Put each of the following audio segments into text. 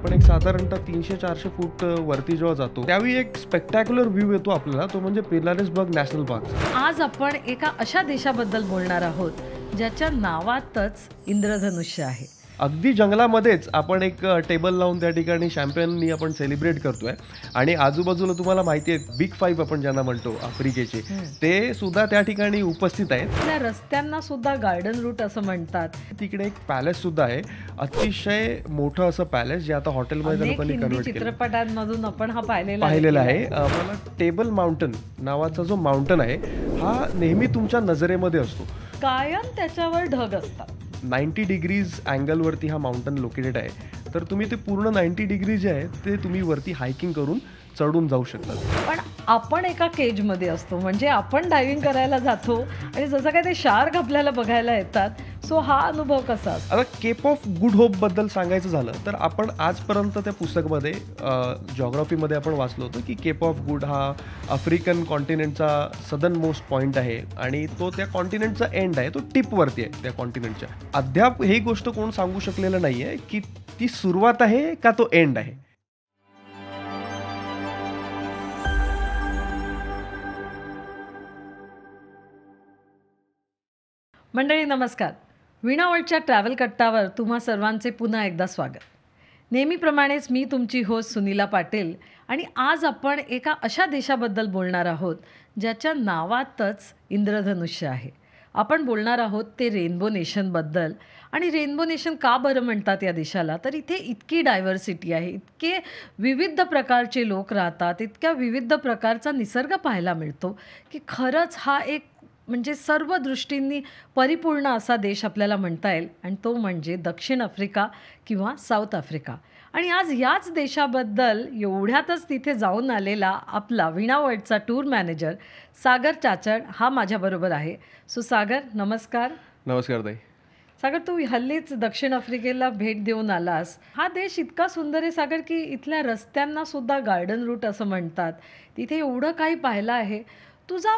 पण एक साधारणतः 300-400 फूट वरती जेव्हा जातो त्यावेळी एक स्पेक्टॅक्युलर व्ह्यू येतो आपल्याला, तो म्हणजे पिलानेसबर्ग नॅशनल पार्क. आज आपण एका अशा देशाबद्दल बोलणार आहोत ज्याच्या नावातच इंद्रधनुष्य आहे. अगदी जंगलामध्येच आपण एक टेबल लावून त्या ठिकाणी शॅम्पेननी आपण सेलिब्रेट करतोय आणि आजूबाजूला तुम्हाला माहिती आहे बिग फाईव्ह आपण ज्यांना म्हणतो आफ्रिकेचे, ते सुद्धा त्या ठिकाणी उपस्थित आहेत. त्या रस्त्यांना सुद्धा गार्डन रूट असं म्हणतात. तिकडे एक पॅलेस सुद्धा आहे, अतिशय मोठं असं पॅलेस, जे आता हॉटेलमध्ये लोकांनी कन्वर्ट केलं. चित्रपटांमधून आपण हा पाहिलेलं आहे. मला टेबल माउंटन नावाचा जो माउंटन आहे हा नेहमी तुमच्या नजरेमध्ये असतो. कायम त्याच्यावर ढग असतात. 90 डिग्रीज अँगलवरती हा माउंटन लोकेटेड आहे, तर तुम्ही ते पूर्ण 90 डिग्री जे आहे ते तुम्ही वरती हायकिंग करून चढून जाऊ शकतात. पण आपण एका केजमध्ये असतो, म्हणजे आपण डायव्हिंग करायला जातो आणि जसं काय ते शार्क आपल्याला बघायला येतात. सो हा अनुभव कसा असतो? आता केप ऑफ गुड होप बद्दल सांगायचं झालं तर आपण आजपर्यंत त्या पुस्तकामध्ये जॉग्राफीमध्ये आपण वाचलो होतं की केप ऑफ गुड हा आफ्रिकन कॉन्टिनेंटचा सदर्न मोस्ट पॉईंट आहे आणि तो त्या कॉन्टिनेंटचा एंड आहे, तो टिपवरती आहे त्या कॉन्टिनेंटच्या. अद्याप ही गोष्ट कोण सांगू शकलेलं नाही आहे की ती सुरुवात आहे का तो एंड आहे. मंडळी नमस्कार. वीणा वर्ल्डच्या ट्रॅव्हल कट्टावर तुम्हा सर्वांचे पुन्हा एकदा स्वागत. नेहमीप्रमाणेच मी तुमची होस्ट सुनीला पाटील आणि आज आपण एका अशा देशाबद्दल बोलणार आहोत ज्याच्या नावातच इंद्रधनुष्य आहे. आपण बोलणार आहोत ते रेनबो नेशनबद्दल. आणि रेनबो नेशन का बरं म्हणतात या देशाला, तर इथे इतकी डायव्हर्सिटी आहे, इतके विविध प्रकारचे लोक राहतात, इतक्या विविध प्रकारचा निसर्ग पाहायला मिळतो की खरंच हा एक म्हणजे सर्व दृष्टींनी परिपूर्ण असा देश आपल्याला म्हणता येईल. आणि तो म्हणजे दक्षिण आफ्रिका किंवा साऊथ आफ्रिका. आणि आज याच देशाबद्दल एवढ्यातच तिथे जाऊन आलेला आपला वीणा वर्ल्डचा टूर मॅनेजर सागर चाचड हा माझ्याबरोबर आहे. सो सागर नमस्कार. नमस्कार ताई. सागर, तू हल्लीच दक्षिण आफ्रिकेला भेट देऊन आलास. हा देश इतका सुंदर आहे सागर की इथल्या रस्त्यांना सुद्धा गार्डन रूट असं म्हणतात. तिथे एवढं काही पाहिलं आहे. तुझा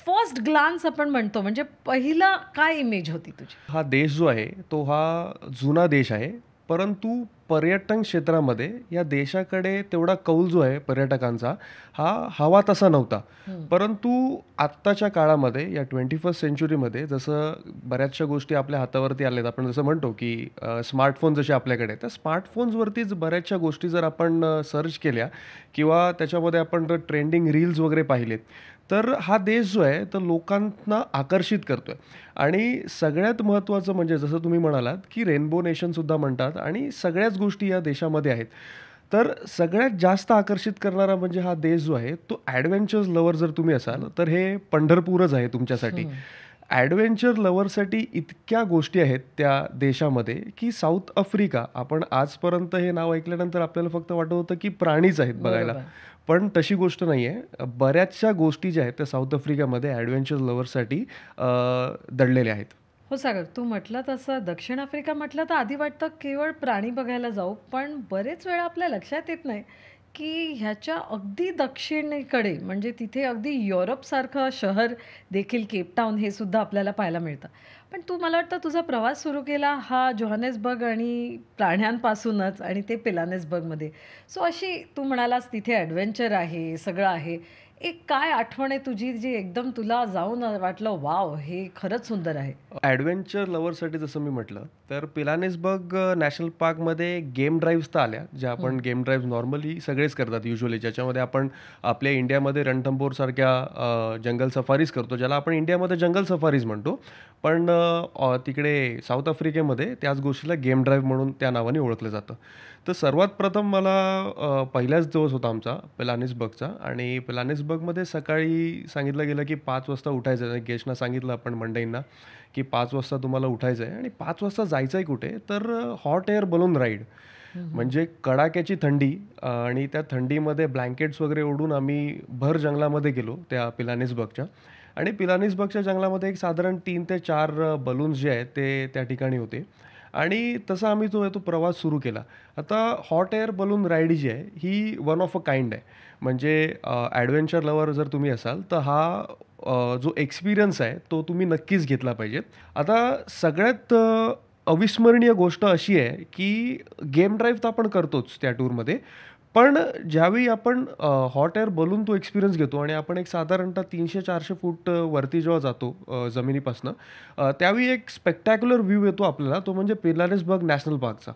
फर्स्ट ग्लान्स आपण म्हणतो म्हणजे पहिला काय इमेज होती तुझी? हा देश जो आहे तो हा जुना देश आहे, परंतु पर्यटन क्षेत्रामध्ये या देशाकडे तेवढा कौल जो आहे पर्यटकांचा हा हवा तसा नव्हता. परंतु आत्ताच्या काळामध्ये या 21st सेंचुरीमध्ये जसं बऱ्याचशा गोष्टी आपल्या हातावरती आल्यात, आपण जसं म्हणतो की स्मार्टफोन जसे आपल्याकडे, त्या स्मार्टफोन्सवरतीच बऱ्याचशा गोष्टी जर आपण सर्च केल्या किंवा त्याच्यामध्ये आपण जर ट्रेंडिंग रील्स वगैरे पाहिलेत, तर हा देश जो आहे तर लोकांना आकर्षित करतोय. आणि सगळ्यात महत्त्वाचं म्हणजे जसं तुम्ही म्हणालात की रेनबो नेशनसुद्धा म्हणतात आणि सगळ्याच गोष्टी या देशामध्ये आहेत. तर सगळ्यात जास्त आकर्षित करणारा म्हणजे हा देश जो आहे तो ॲडव्हेंचर्स लवर जर तुम्ही असाल तर हे पंढरपूरच आहे तुमच्यासाठी. ॲडव्हेंचर लवरसाठी इतक्या गोष्टी आहेत त्या देशामध्ये की साऊथ आफ्रिका, आपण आजपर्यंत हे नाव ऐकल्यानंतर आपल्याला फक्त वाटत होतं की प्राणीच आहेत बघायला, पण तशी गोष्ट नाही आहे. बऱ्याचशा गोष्टी ज्या आहेत त्या साऊथ आफ्रिकामध्ये ॲडव्हेंचर लवर्ससाठी दडलेल्या आहेत. हो सागर, तू म्हटलं तसं दक्षिण आफ्रिका म्हटलं तर आधी वाटतं केवळ प्राणी बघायला जाऊ, पण बरेच वेळा आपल्या लक्षात येत नाही की ह्याच्या अगदी दक्षिणेकडे म्हणजे तिथे अगदी युरोपसारखं शहर देखील केपटाऊन हे सुद्धा आपल्याला पाहायला मिळतं. पण तू मला वाटतं तुझा प्रवास सुरू केला हा जोहानेसबर्ग आणि प्राण्यांपासूनच आणि ते पिलानेसबर्गमध्ये. सो अशी तू म्हणालास तिथे ॲडव्हेंचर आहे, सगळं आहे. एक काय आठवण आहे तुझी जी एकदम तुला जाऊन वाटलं वाव हे खरंच सुंदर आहे? ॲडव्हेंचर लवरसाठी जसं मी म्हटलं तर पिलानेसबर्ग नॅशनल पार्कमध्ये गेम ड्राईव्हज तर आल्या, ज्या आपण गेम ड्राईव्ह नॉर्मली सगळेच करतात युजली, ज्याच्यामध्ये आपण आपल्या इंडियामध्ये रणथंबोरसारख्या जंगल सफारीज करतो, ज्याला आपण इंडियामध्ये जंगल सफारीज म्हणतो. पण तिकडे साऊथ आफ्रिकेमध्ये त्याच गोष्टीला गेम ड्राईव्ह म्हणून त्या नावाने ओळखलं जातं. तर सर्वात प्रथम मला पहिलाच दिवस होता आमचा पिलानेसबर्गचा, आणि पिलानेसबर्गमध्ये सकाळी सांगितलं गेलं की 5 वाजता उठायचं आहे. गेस्टना सांगितलं आपण मंडईंना की 5 वाजता तुम्हाला उठायचं आहे आणि 5 वाजता जायचं आहे कुठे, तर हॉट एअर बलून राईड. म्हणजे कडाक्याची थंडी आणि त्या थंडीमध्ये ब्लँकेट्स वगैरे ओढून आम्ही भर जंगलामध्ये गेलो त्या पिलानेसबर्गच्या. आणि पिलानेसबर्गच्या जंगलामध्ये एक साधारण 3 ते 4 बलून्स जे आहेत ते त्या ठिकाणी होते आणि तसा आम्ही जो आहे तो प्रवास सुरू केला. आता हॉट एअर बलून राईड जी आहे ही वन ऑफ अ काइंड आहे. म्हणजे ॲडव्हेंचर लवर जर तुम्ही असाल तर हा जो एक्सपिरियन्स आहे तो तुम्ही नक्कीच घेतला पाहिजे. आता सगळ्यात अविस्मरणीय गोष्ट अशी आहे, की गेम ड्राईव्ह तर आपण करतोच त्या टूरमध्ये. पण ज्यावेळी आपण हॉट एअर बलून तो एक्सपिरियन्स घेतो आणि आपण एक साधारणतः 300-400 फूट वरती जेव्हा जातो जमिनीपासनं, त्यावेळी एक स्पेक्टॅक्युलर व्ह्यू येतो आपल्याला, तो म्हणजे पिलानेसबर्ग नॅशनल पार्कचा.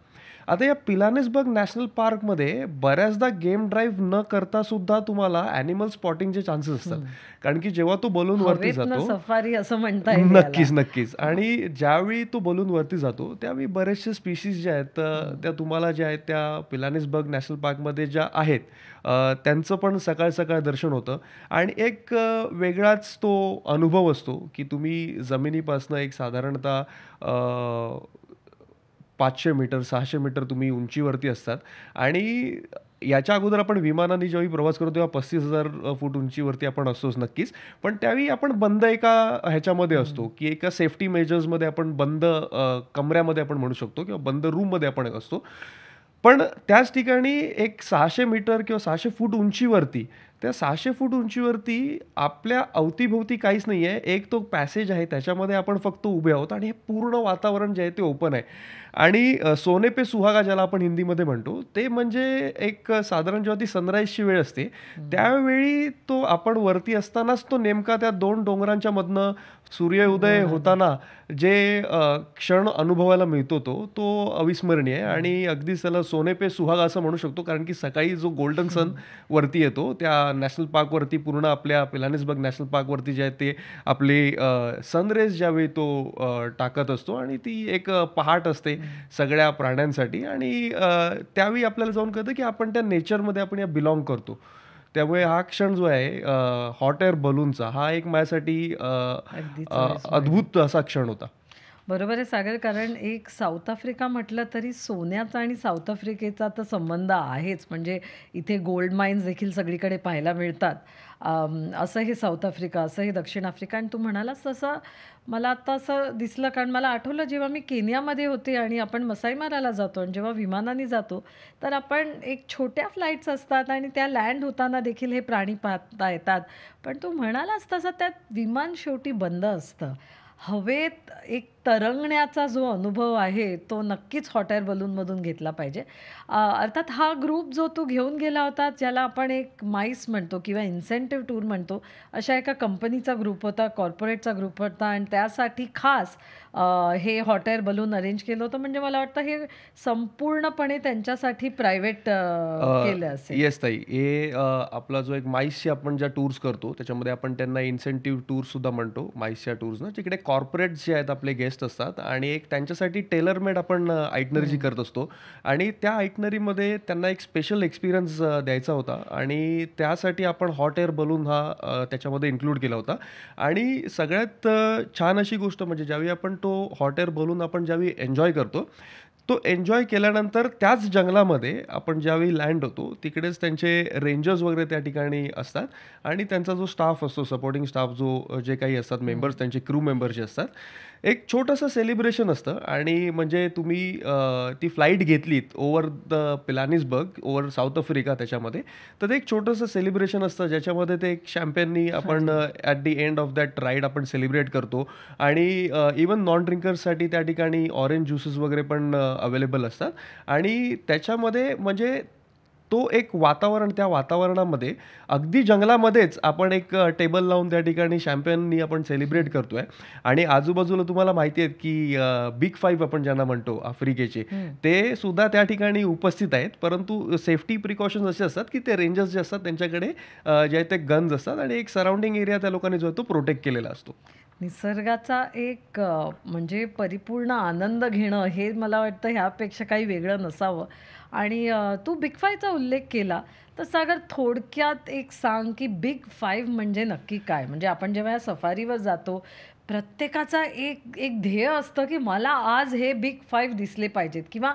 आता या पिलानेसबर्ग नॅशनल पार्कमध्ये बऱ्याचदा गेम ड्राईव्ह न करता सुद्धा तुम्हाला ॲनिमल स्पॉटिंगचे चान्सेस असतात. कारण की जेव्हा तो बलून वरती हवेतनं जातो, सफारी असं म्हणता येईल याला. नक्कीच, नक्कीच. आणि ज्यावेळी तो बलून वरती जातो, त्यावेळी बरेचसे स्पीशीज ज्या आहेत, त्या तुम्हाला ज्या आहेत त्या पिलानेसबर्ग नॅशनल पार्कमध्ये ज्या आहेत, त्यांचं पण सकाळ-सकाळ दर्शन होतं आणि एक वेगळाच तो अनुभव असतो, की तुम्ही जमिनीपासनं एक साधारणतः 500 मीटर, 600 मीटर तुम्ही उंचीवरती असतात आणि याच्या अगोदर आपण विमानाने ज्यावेळी प्रवास करतो तेव्हा 35,000 फूट उंचीवरती आपण असतोच नक्कीच. पण त्यावेळी आपण बंद एका ह्याच्यामध्ये असतो, की एका सेफ्टी मेजर्समध्ये आपण बंद कमऱ्यामध्ये आपण म्हणू शकतो किंवा बंद रूममध्ये आपण असतो. पण त्याच ठिकाणी एक 600 मीटर किंवा 600 फूट उंचीवरती, त्या 600 फूट उंचीवरती आपल्या अवतीभोवती काहीच नाहीये. एक तो पॅसेज आहे, त्याच्यामध्ये आपण फक्त उभे आहोत आणि हे पूर्ण वातावरण जे आहे ते ओपन आहे. आणि सोने पे सुहागा ज्याला आपण हिंदीमध्ये म्हणतो, ते म्हणजे एक साधारण जेव्हा ती सनराईजची वेळ असते, त्यावेळी तो आपण वरती असतानाच तो नेमका त्या 2 डोंगरांच्या मधनं सूर्योदय होताना जे क्षण अनुभवायला मिळतो तो अविस्मरणीय आहे आणि अगदीच त्याला सोने पे सुहागा असं म्हणू शकतो. कारण की सकाळी जो गोल्डन सन वरती येतो, त्या नॅशनल पार्कवरती, पूर्ण आपल्या पिलानेसबर्ग नॅशनल पार्कवरती जे आहे ते आपले सनरेज ज्यावेळी तो टाकत असतो आणि ती एक पहाट असते सगळ्या प्राण्यांसाठी आणि त्यावेळी आपल्याला जाऊन कळतं की आपण त्या नेचरमध्ये आपण या बिलॉंग करतो. त्यामुळे हा क्षण जो आहे हॉट एअर बलूनचा, हा एक माझ्यासाठी अगदीच अविस्मरणीय. अद्भुत असा क्षण होता. बरोबर आहे सागर, कारण एक साऊथ आफ्रिका म्हटलं तरी सोन्याचा आणि साऊथ आफ्रिकेचा तर संबंध आहेच. म्हणजे इथे गोल्ड माइन्स देखील सगळीकडे पाहायला मिळतात. असं हे साऊथ आफ्रिका, असं हे दक्षिण आफ्रिका. आणि तू म्हणालास तसं मला आता असं दिसलं, कारण मला आठवलं जेव्हा मी केनियामध्ये होते आणि आपण मसाई माराला जातो आणि जेव्हा विमानाने जातो, तर आपण एक छोट्या फ्लाईट्स असतात आणि त्या लँड होताना देखील हे प्राणी पाहता येतात. पण तू म्हणालास तसं त्यात विमान शेवटी बंद असतं. हवेत एक तरंगण्याचा जो अनुभव आहे तो नक्कीच हॉट एअर बलूनमधून घेतला पाहिजे. अर्थात हा ग्रुप जो तू घेऊन गेला होता, ज्याला आपण एक माईस म्हणतो किंवा इन्सेंटिव्ह टूर म्हणतो, अशा एका कंपनीचा ग्रुप होता, कॉर्पोरेटचा ग्रुप होता आणि त्यासाठी खास हे हॉट एअर बलून अरेंज केलं होतं. म्हणजे मला वाटतं हे संपूर्णपणे त्यांच्यासाठी प्रायव्हेट केलं असेल. येस ताई. हे आपला जो एक माईसची आपण ज्या टूर्स करतो, त्याच्यामध्ये आपण त्यांना इन्सेंटिव्ह टूरसुद्धा म्हणतो, माईसच्या टूर्सना. तिकडे कॉर्पोरेट्स जे आहेत आपले गेस्ट असतात आणि एक त्यांच्यासाठी टेलर मेड आपण आयटनरी जी करत असतो आणि त्या आयटनरीमध्ये त्यांना एक स्पेशल एक्सपिरियन्स द्यायचा होता आणि त्यासाठी आपण हॉट एअर बलून हा त्याच्यामध्ये इन्क्लूड केला होता. आणि सगळ्यात छान अशी गोष्ट म्हणजे ज्यावेळी आपण तो हॉट एअर बलून आपण ज्यावेळी एन्जॉय करतो, तो एन्जॉय केल्यानंतर त्याच जंगलामध्ये आपण ज्यावेळी लँड होतो, तिकडेच त्यांचे रेंजर्स वगैरे त्या ठिकाणी असतात आणि त्यांचा जो स्टाफ असतो, सपोर्टिंग स्टाफ जो जे काही असतात मेंबर्स, त्यांचे क्रू मेंबर्स जे असतात, एक छोटंसं सेलिब्रेशन असतं आणि म्हणजे तुम्ही ती फ्लाईट घेतलीत over the Pilanesberg, over South Africa त्याच्यामध्ये, तर ते एक छोटंसं सेलिब्रेशन असतं ज्याच्यामध्ये ते एक शॅम्पेननी आपण at the end of that ride आपण सेलिब्रेट करतो आणि इवन नॉन ड्रिंकर्ससाठी त्या ठिकाणी ऑरेंज ज्युसेस वगैरे पण अवेलेबल असतात आणि त्याच्यामध्ये म्हणजे तो एक वातावरण, त्या वातावरणामध्ये अगदी जंगलामध्येच आपण एक टेबल लावून त्या ठिकाणी शॅम्पेननी आपण सेलिब्रेट करतोय आणि आजूबाजूला तुम्हाला माहिती आहेत की बिग फाईव्ह आपण ज्यांना म्हणतो आफ्रिकेचे, ते सुद्धा त्या ठिकाणी उपस्थित आहेत. परंतु सेफ्टी प्रिकॉशन्स असे असतात की ते रेंजर्स जे असतात त्यांच्याकडे जे आहेत ते गन्स असतात आणि एक सराउंडिंग एरिया त्या लोकांनी जो आहे तो प्रोटेक्ट केलेला असतो. निसर्गाचा एक म्हणजे परिपूर्ण आनंद घेणं हे मला वाटतं ह्यापेक्षा काही वेगळं नसावं. आणि तू बिग फायचा उल्लेख केला, तर सागर थोडक्यात एक सांग की बिग फाईव्ह म्हणजे नक्की काय? म्हणजे आपण जेव्हा या सफारीवर जातो, प्रत्येकाचा एक एक ध्येय असतं की मला आज हे बिग फाईव्ह दिसले पाहिजेत किंवा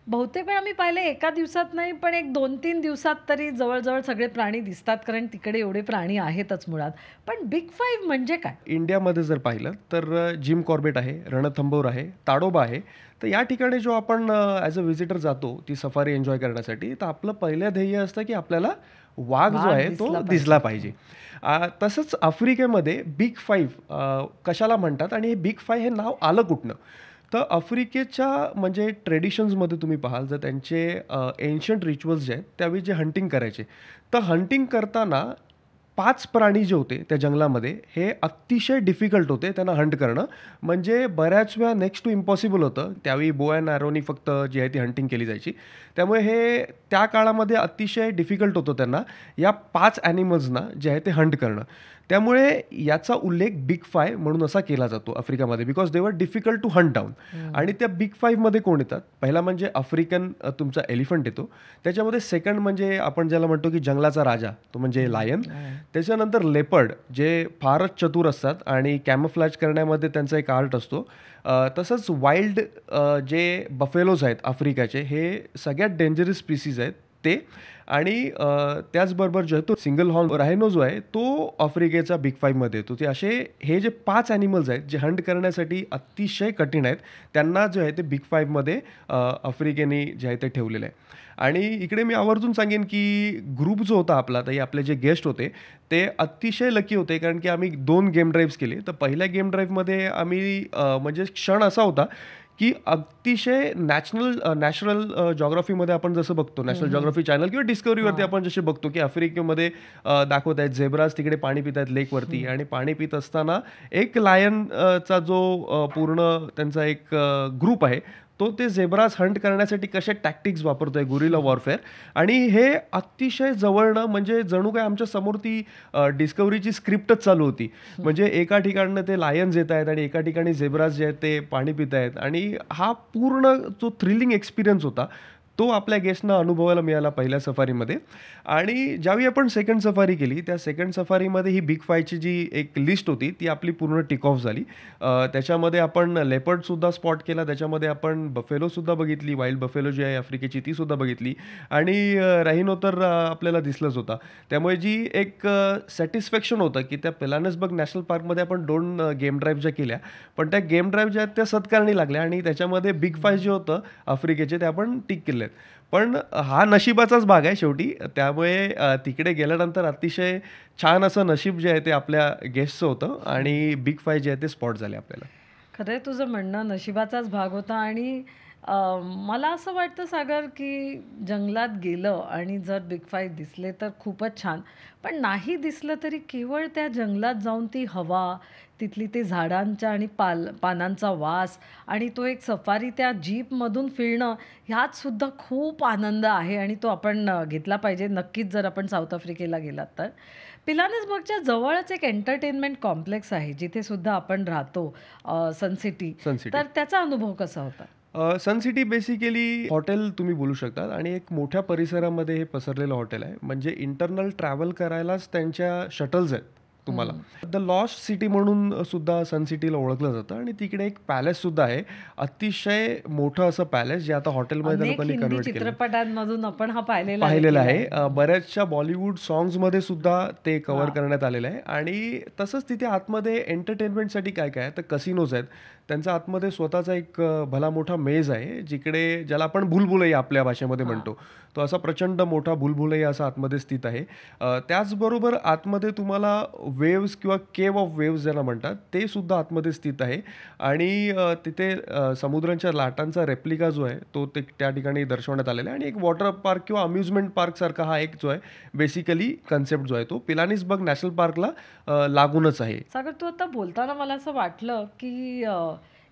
बहुतेक वेळा मी पाहिले एका दिवसात नाही, पण एक 2-3 दिवसात तरी जवळ सगळे प्राणी दिसतात, कारण तिकडे एवढे प्राणी आहेतच मुळात. पण बिग फाईव्ह म्हणजे काय? इंडियामध्ये जर पाहिलं तर जिम कॉर्बेट आहे, रणथंबोर आहे, ताडोबा आहे. तर या ठिकाणी जो आपण ॲज अ व्हिजिटर जातो ती सफारी एन्जॉय करण्यासाठी, तर आपलं पहिलं ध्येय असतं की आपल्याला वाघ जो वाघ आहे तो दिसला दिसला पाहिजे. पाहिजे. तसंच आफ्रिकेमध्ये बिग फाईव्ह कशाला म्हणतात आणि हे बिग फाईव्ह हे नाव आलं कुठनं? तर आफ्रिकेच्या म्हणजे ट्रेडिशन्समध्ये तुम्ही पाहाल जर त्यांचे एन्शंट रिच्युअल्स जे आहेत त्यावेळी जे हंटिंग करायचे, तर हंटिंग करताना 5 प्राणी जे होते त्या जंगलामध्ये हे अतिशय डिफिकल्ट होते त्यांना हंट करणं. म्हणजे बऱ्याच वेळा नेक्स्ट टू इम्पॉसिबल होतं. त्यावेळी बो अँड ॲरोनी फक्त जी आहे ती हंटिंग केली जायची. त्यामुळे हे त्या काळामध्ये अतिशय डिफिकल्ट होतं त्यांना या 5 ॲनिमल्सना जे आहे ते हंट करणं. त्यामुळे याचा उल्लेख बिग 5 म्हणून असा केला जातो आफ्रिकामध्ये बिकॉज दे वर डिफिकल्ट टू हंट डाऊन. आणि त्या बिग 5मध्ये कोण येतात? पहिला म्हणजे आफ्रिकन तुमचा एलिफंट येतो. त्याच्यामध्ये सेकंड म्हणजे आपण ज्याला म्हणतो की जंगलाचा राजा, तो म्हणजे लायन. त्याच्यानंतर लेपर्ड जे फारच चतुर असतात आणि कॅमोफ्लॅज करण्यामध्ये त्यांचा एक आर्ट असतो. तसंच वाईल्ड जे बफेलोज आहेत आफ्रिकाचे हे सगळ्यात डेंजरस स्पीसीज आहेत ते. आणि त्याचबरोबर जो आहे तो सिंगल हॉर्न रायनो जो आहे तो आफ्रिकेचा बिग 5मध्ये येतो. ते असे हे जे 5 ॲनिमल्स आहेत जे हंट करण्यासाठी अतिशय कठीण आहेत त्यांना जे आहे ते बिग 5मध्ये आफ्रिकेने जे आहे ते ठेवलेलं आहे. आणि इकडे मी आवर्जून सांगेन की ग्रुप जो होता आपला, तर हे आपले जे गेस्ट होते ते अतिशय लकी होते कारण की आम्ही 2 गेम ड्राईव्हज केले. तर पहिल्या गेम ड्राईव्हमध्ये आम्ही म्हणजे क्षण असा होता की अतिशय नॅशनल जॉग्राफीमध्ये आपण जसं बघतो, नॅशनल जॉग्राफी चॅनल किंवा डिस्कव्हरीवरती आपण जसे बघतो की आफ्रिकेमध्ये दाखवत आहेत झेब्राज तिकडे पाणी पित आहेत लेकवरती आणि पाणी पित असताना एक लायनचा जो पूर्ण त्यांचा एक ग्रुप आहे तो ते झेब्राज हंट करण्यासाठी कसे टॅक्टिक्स वापरतोय गुरिला वॉरफेअर. आणि हे अतिशय जवळनं म्हणजे जणू काय आमच्या समोर ती डिस्कव्हरीची स्क्रिप्टच चालू होती. म्हणजे एका ठिकाणनं ते लायन्स येत आहेत आणि एका ठिकाणी झेब्राज जे आहेत ते पाणी पित आहेत आणि हा पूर्ण जो थ्रिलिंग एक्सपिरियन्स होता तो आपल्या गेस्टना अनुभवायला मिळाला पहिल्या सफारीमध्ये. आणि ज्यावेळी आपण सेकंड सफारी केली त्या सेकंड सफारीमध्ये ही बिग 5ची जी एक लिस्ट होती ती आपली पूर्ण टिक ऑफ झाली. त्याच्यामध्ये आपण लेपर्डसुद्धा स्पॉट केला, त्याच्यामध्ये आपण बफेलोसुद्धा बघितली, वाईल्ड बफेलो जी आहे आफ्रिकेची तीसुद्धा बघितली आणि राहिनो तर आपल्याला दिसलंच होता. त्यामुळे जी एक सॅटिस्फॅक्शन होतं की त्या पिलानेसबर्ग नॅशनल पार्कमध्ये आपण 2 गेम ड्राईव्ह ज्या केल्या, पण त्या गेम ड्राईव्ह ज्या आहेत त्या सत्कारणी लागल्या आणि त्याच्यामध्ये बिग 5 जे होतं आफ्रिकेचे ते आपण टिक केले आहेत. पण हा नशिबाचाच भाग आहे शेवटी. त्यामुळे तिकडे गेल्यानंतर अतिशय छान असं नशीब जे आहे ते आपल्या गेस्टचं होतं आणि बिग 5 जे आहे ते स्पॉट झाले आपल्याला. खरं आहे तुझं म्हणणं नशिबाचाच भाग होता आणि मला असं वाटतं सागर की जंगलात गेलं आणि जर बिग 5 दिसले तर खूपच छान. पण नाही दिसलं तरी केवळ त्या जंगलात जाऊन ती हवा, तिथली ते झाडांच्या आणि पानांचा वास आणि तो एक सफारी त्या जीपमधून फिरणं ह्यात सुद्धा खूप आनंद आहे आणि तो आपण घेतला पाहिजे नक्कीच जर आपण साऊथ आफ्रिकेला गेलात तर. पिलानेसबर्गच्या जवळच एक एंटरटेनमेंट कॉम्प्लेक्स आहे जिथे सुद्धा आपण राहतो, सन सिटी. सन सिटी. तर त्याचा अनुभव कसा होता? सन सिटी बेसिकली हॉटेल तुम्ही बोलू शकता आणि एक मोठ्या परिसरामध्ये हे पसरलेलं हॉटेल आहे. म्हणजे इंटरनल ट्रॅव्हल करायलाच त्यांच्या शटल्स आहेत तुम्हाला. द लॉस्ट सिटी म्हणून सुद्धा सन सिटीला ओळखलं जातं आणि तिकडे एक पॅलेससुद्धा आहे. अतिशय मोठं असं पॅलेस जे आता हॉटेलमध्ये त्या अनेक लोकांनी हिंदी कन्व्हर्ट केलं. चित्रपटांमधून आपण हा पाहिलेला पाहिलेलं देखील आहे. बऱ्याचशा बॉलिवूड सॉन्ग्समध्ये सुद्धा ते कव्हर हां. करण्यात आलेलं आहे. आणि तसंच तिथे आतमध्ये एंटरटेनमेंटसाठी काय-काय आहे, तर कसिनोज आहेत. त्यांचा आतमध्ये स्वतःचा एक भला मोठा मेज आहे, जिकडे ज्याला आपण भुलभुलैया आपल्या भाषेमध्ये हां. म्हणतो. तो असा प्रचंड मोठा भुलभुलैया असा आतमध्ये स्थित आहे. त्याचबरोबर आतमध्ये तुम्हाला वेव्हज किंवा केव्ह ऑफ वेव्हज ज्याला म्हणतात, ते सुद्धा आतमध्ये स्थित आहे. आणि तिथे समुद्राच्या लाटांचा रेप्लिका जो आहे, तो ते त्या ठिकाणी दर्शवण्यात आलेला आहे. आणि एक वॉटर पार्क किंवा अम्युजमेंट पार्कसारखा हा एक जो आहे बेसिकली कन्सेप्ट जो आहे, तो पिलानेसबर्ग नॅशनल पार्कला लागूनच आहे. सागर तू आता बोलताना मला असं वाटलं की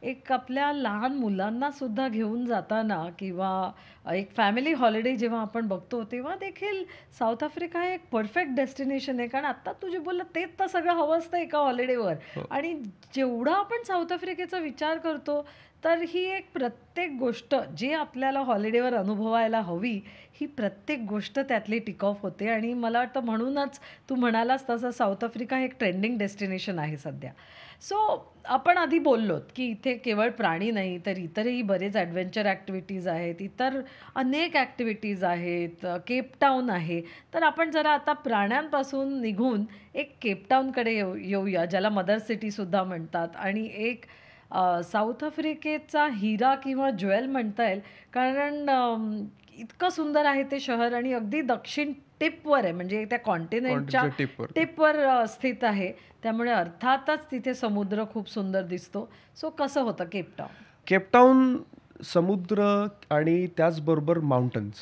एक आपल्या लहान मुलांना सुद्धा घेऊन जाताना किंवा एक फॅमिली हॉलिडे जेव्हा आपण बघतो तेव्हा देखील साऊथ आफ्रिका हे एक परफेक्ट डेस्टिनेशन आहे. कारण आत्ता तू जे बोललं तेच तर सगळं हवं असतं एका हॉलिडेवर. हो. आणि जेवढा आपण साऊथ आफ्रिकेचा विचार करतो तर ही एक प्रत्येक गोष्ट जी आपल्याला हॉलिडेवर अनुभवायला हवी, ही प्रत्येक गोष्ट त्यातली टिक ऑफ होते आणि मला वाटतं म्हणूनच तू म्हणालास तसं साऊथ आफ्रिका हे एक ट्रेंडिंग डेस्टिनेशन आहे सध्या. सो आपण आधी बोललोत की इथे केवळ प्राणी नाही तर इतरही बरेच ॲडव्हेंचर ॲक्टिव्हिटीज आहेत, इतर अनेक ॲक्टिव्हिटीज आहेत, केपटाऊन आहे. तर आपण जरा आता प्राण्यांपासून निघून एक केपटाऊनकडे येऊया ज्याला मदर सिटीसुद्धा म्हणतात आणि एक साऊथ आफ्रिकेचा हिरा किंवा ज्वेल म्हणता येईल. कारण इतकं सुंदर आहे ते शहर आणि अगदी दक्षिण टिपवर आहे म्हणजे त्या कॉन्टिनेंटच्या कॉन्टिनेंटच्या टिपवर. टिपवर स्थित आहे. त्यामुळे अर्थातच तिथे समुद्र खूप सुंदर दिसतो. सो कसं होतं केपटाऊन? केपटाऊन समुद्र आणि त्याचबरोबर माउंटन्स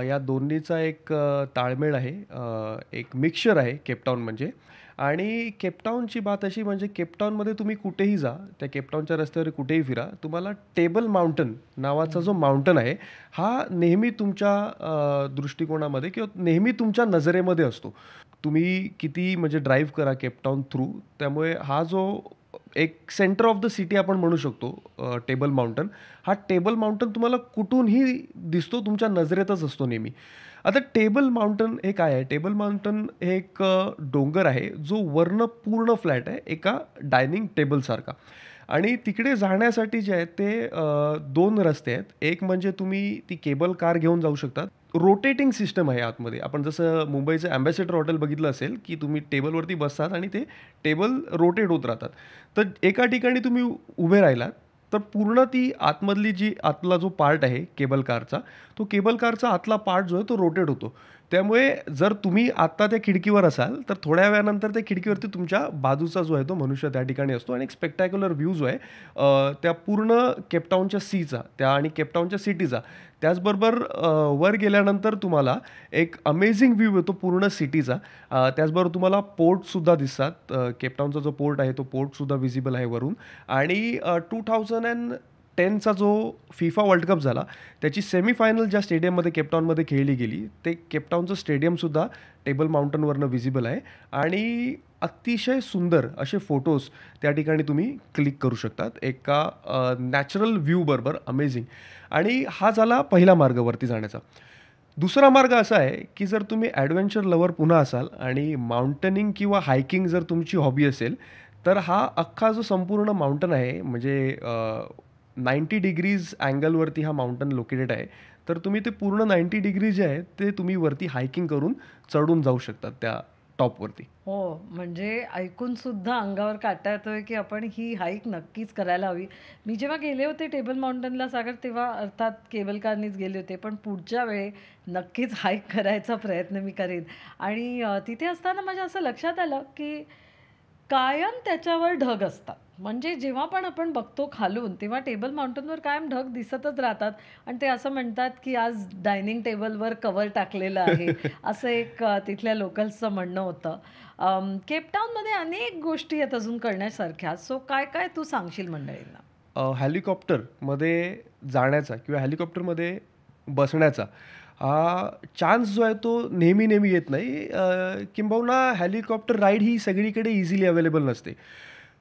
या दोन्हीचा एक ताळमेळ आहे. एक मिक्सचर आहे केपटाऊन म्हणजे. आणि केपटाऊनची बात अशी म्हणजे केपटाऊनमध्ये तुम्ही कुठेही जा, त्या केपटाऊनच्या रस्त्यावर कुठेही फिरा, तुम्हाला टेबल माउंटन नावाचा जो माउंटन आहे, हा नेहमी तुमच्या दृष्टिकोनामध्ये किंवा नेहमी तुमच्या नजरेमध्ये असतो. तुम्ही किती म्हणजे ड्राईव्ह करा केपटाऊन थ्रू, त्यामुळे हा जो एक सेंटर ऑफ द सिटी आपण म्हणू शकतो टेबल माउंटन. हा टेबल माउंटन तुम्हाला कुठूनही दिसतो, तुमच्या नजरेतच असतो नेहमी. आता टेबल माउंटन हे काय आहे? टेबल माउंटन हे एक डोंगर आहे, जो वरनं पूर्ण फ्लॅट आहे, एका डायनिंग टेबलसारखा. आणि तिकडे जाण्यासाठी जे आहे ते 2 रस्ते आहेत. एक म्हणजे तुम्ही ती केबल कार घेऊन जाऊ शकतात. रोटेटिंग सिस्टम आहे आतमध्ये. आपण जसं मुंबईचं अँबॅसेडर हॉटेल बघितलं असेल, की तुम्ही टेबलवरती बसतात आणि ते टेबल रोटेट होत राहतात. तर एका ठिकाणी तुम्ही उभे राहिलात, तर पूर्ण ती आतमधली जी आतला जो पार्ट आहे केबल कारचा, तो केबल कारचा आतला पार्ट जो आहे तो रोटेट होतो. त्यामुळे जर तुम्ही आत्ता त्या खिडकीवर असाल, तर थोड्या वेळानंतर त्या खिडकीवरती तुमच्या बाजूचा जो आहे तो मनुष्य त्या ठिकाणी असतो आणि एक स्पेक्टॅक्युलर व्ह्यू जो आहे त्या पूर्ण केपटाऊनच्या सीचा त्या आणि केपटाऊनच्या सिटीचा. त्याचबरोबर वर गेल्यानंतर तुम्हाला एक अमेझिंग व्ह्यू येतो पूर्ण सिटीचा. त्याचबरोबर तुम्हाला पोर्टसुद्धा दिसतात. केपटाऊनचा जो पोर्ट आहे तो पोर्टसुद्धा व्हिजिबल आहे वरून. आणि 2010चा जो फिफा वर्ल्ड कप झाला, त्याची सेमीफायनल ज्या स्टेडियममध्ये केपटाऊनमध्ये खेळली गेली, ते केपटाऊनचं स्टेडियमसुद्धा टेबल माउंटनवरनं व्हिजिबल आहे. आणि अतिशय सुंदर असे फोटोज त्या ठिकाणी तुम्ही क्लिक करू शकतात एका नॅचरल व्ह्यूबरोबर. अमेझिंग. आणि हा झाला पहिला मार्ग वरती जाण्याचा. दुसरा मार्ग असा आहे, की जर तुम्ही ॲडव्हेंचर लवर पुन्हा असाल आणि माउंटनिंग किंवा हायकिंग जर तुमची हॉबी असेल, तर हा अख्खा जो संपूर्ण माउंटन आहे म्हणजे 90 डिग्रीज अँगलवरती हा माउंटन लोकेटेड आहे. तर तुम्ही ते पूर्ण 90 डिग्री जे आहे ते तुम्ही वरती हायकिंग करून चढून जाऊ शकतात त्या टॉपवरती. हो, म्हणजे ऐकून सुद्धा अंगावर काटा येतोय, की आपण ही हाईक नक्कीच करायला हवी. मी जेव्हा गेले होते टेबल माउंटनला सागर, तेव्हा अर्थात केबल कारनीच गेले होते. पण पुढच्या वेळी नक्कीच हाईक करायचा प्रयत्न मी करेन. आणि तिथे असताना माझ्या असं लक्षात आलं, की कायम त्याच्यावर ढग असतात. म्हणजे जेव्हा पण आपण बघतो खालून, तेव्हा टेबल माउंटनवर कायम ढग दिसतच राहतात आणि ते असं म्हणतात, की आज डायनिंग टेबलवर कव्हर टाकलेलं आहे. असं एक तिथल्या लोकल्सचं म्हणणं होतं. केपटाऊनमध्ये अनेक गोष्टी आहेत अजून करण्यासारख्या. सो काय-काय तू सांगशील मंडळींना? हेलिकॉप्टरमध्ये जाण्याचा किंवा हेलिकॉप्टरमध्ये बसण्याचा हा चान्स जो आहे तो नेहमी-नेहमी येत नाही. किंबहुना हेलिकॉप्टर राईड ही सगळीकडे इझिली अवेलेबल नसते.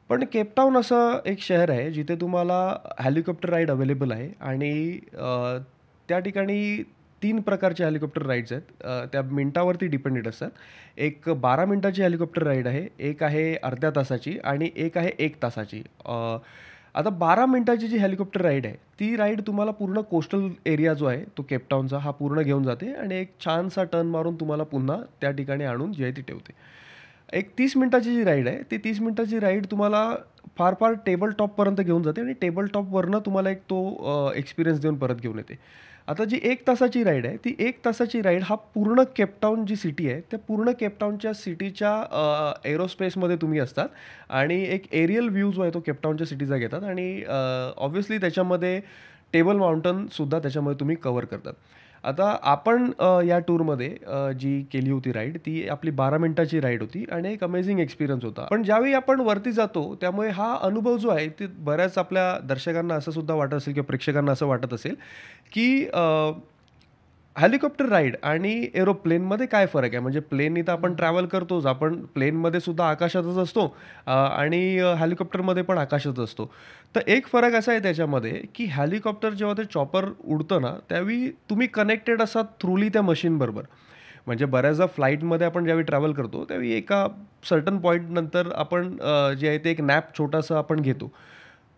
पण केपटाऊन असं एक शहर आहे जिथे तुम्हाला हेलिकॉप्टर राईड अवेलेबल आहे. आणि त्या ठिकाणी 3 प्रकारचे हेलिकॉप्टर राईड्स आहेत. त्या मिनिटावरती डिपेंडेड असतात. एक 12 मिनिटाची हेलिकॉप्टर राईड आहे, एक आहे अर्ध्या तासाची आणि एक आहे 1 तासाची. आता 12 मिनिटाची जी हेलिकॉप्टर राईड आहे, ती राईड तुम्हाला पूर्ण कोस्टल एरिया जो आहे, तो केपटाऊनचा हा पूर्ण घेऊन जाते आणि एक छानसा टर्न मारून तुम्हाला पुन्हा त्या ठिकाणी आणून जी आहे ती ठेवते. एक 30 मिनिटाची जी राईड आहे, ती 30 मिनिटाची राईड तुम्हाला फार-फार टेबल टॉपपर्यंत घेऊन जाते आणि टेबल टॉपवरनं तुम्हाला एक तो एक्सपिरियन्स देऊन परत घेऊन येते. आता जी 1 तासाची राईड आहे, ती 1 तासाची राईड हा पूर्ण केपटाऊन जी सिटी आहे, त्या पूर्ण केपटाऊनच्या सिटीच्या एरोस्पेसमध्ये तुम्ही असतात आणि एक एरियल व्ह्यू जो आहे तो केपटाऊनच्या सिटीचा घेतात आणि ऑब्व्हियसली त्याच्यामध्ये टेबल माउंटनसुद्धा त्याच्यामध्ये तुम्ही कव्हर करतात. आता आपण या टूरमध्ये जी केली होती राईड, ती आपली 12 मिनिटाची राईड होती आणि एक अमेझिंग एक्सपिरियन्स होता. पण ज्यावेळी आपण वरती जातो, त्यामुळे हा अनुभव जो आहे, ते बऱ्याच आपल्या दर्शकांना असं सुद्धा वाटत असेल किंवा प्रेक्षकांना असं वाटत असेल, की हेलिकॉप्टर राईड आणि एरोप्लेनमध्ये काय फरक आहे? म्हणजे प्लेननी तर आपण ट्रॅव्हल करतोच. आपण प्लेनमध्ये सुद्धा आकाशातच असतो आणि हेलिकॉप्टरमध्ये पण आकाशात असतो. तर एक फरक असा आहे त्याच्यामध्ये, की हेलिकॉप्टर जेव्हा ते चॉपर उडतं ना, त्यावेळी तुम्ही कनेक्टेड असतात थ्रूली त्या मशीनबरोबर. म्हणजे बऱ्याचदा फ्लाईटमध्ये आपण ज्यावेळी ट्रॅव्हल करतो, त्यावेळी एका सर्टन पॉइंटनंतर आपण जे आहे ते एक नॅप छोटासा आपण घेतो.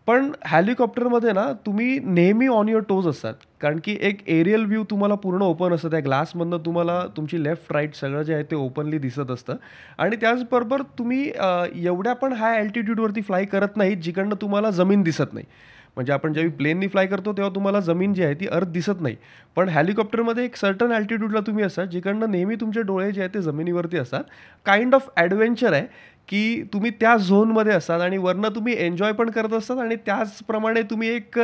पण हेलिकॉप्टरमध्ये ना तुम्ही नेहमी ऑन युअर टोज असतात. कारण की एक एरियल व्ह्यू तुम्हाला पूर्ण ओपन असतं. त्या ग्लासमधनं तुम्हाला तुमची लेफ्ट, राईट सगळं जे आहे ते ओपनली दिसत असतं. आणि त्याचबरोबर तुम्ही एवढ्या पण हाय अल्टिट्यूडवरती फ्लाय करत नाहीत, जिकडनं तुम्हाला जमीन दिसत नाही. म्हणजे आपण ज्यावेळी प्लेननी फ्लाय करतो तेव्हा तुम्हाला जमीन जी आहे ती अर्थ दिसत नाही. पण हेलिकॉप्टरमध्ये एक सर्टन अल्टिट्यूडला तुम्ही असतात, जिकडनं नेहमी तुमचे डोळे जे आहेत ते जमिनीवरती असतात. काइंड ऑफ ॲडव्हेंचर आहे, की तुम्ही त्या झोनमध्ये असतात आणि वरनं तुम्ही एन्जॉय पण करत असतात आणि त्याचप्रमाणे तुम्ही एक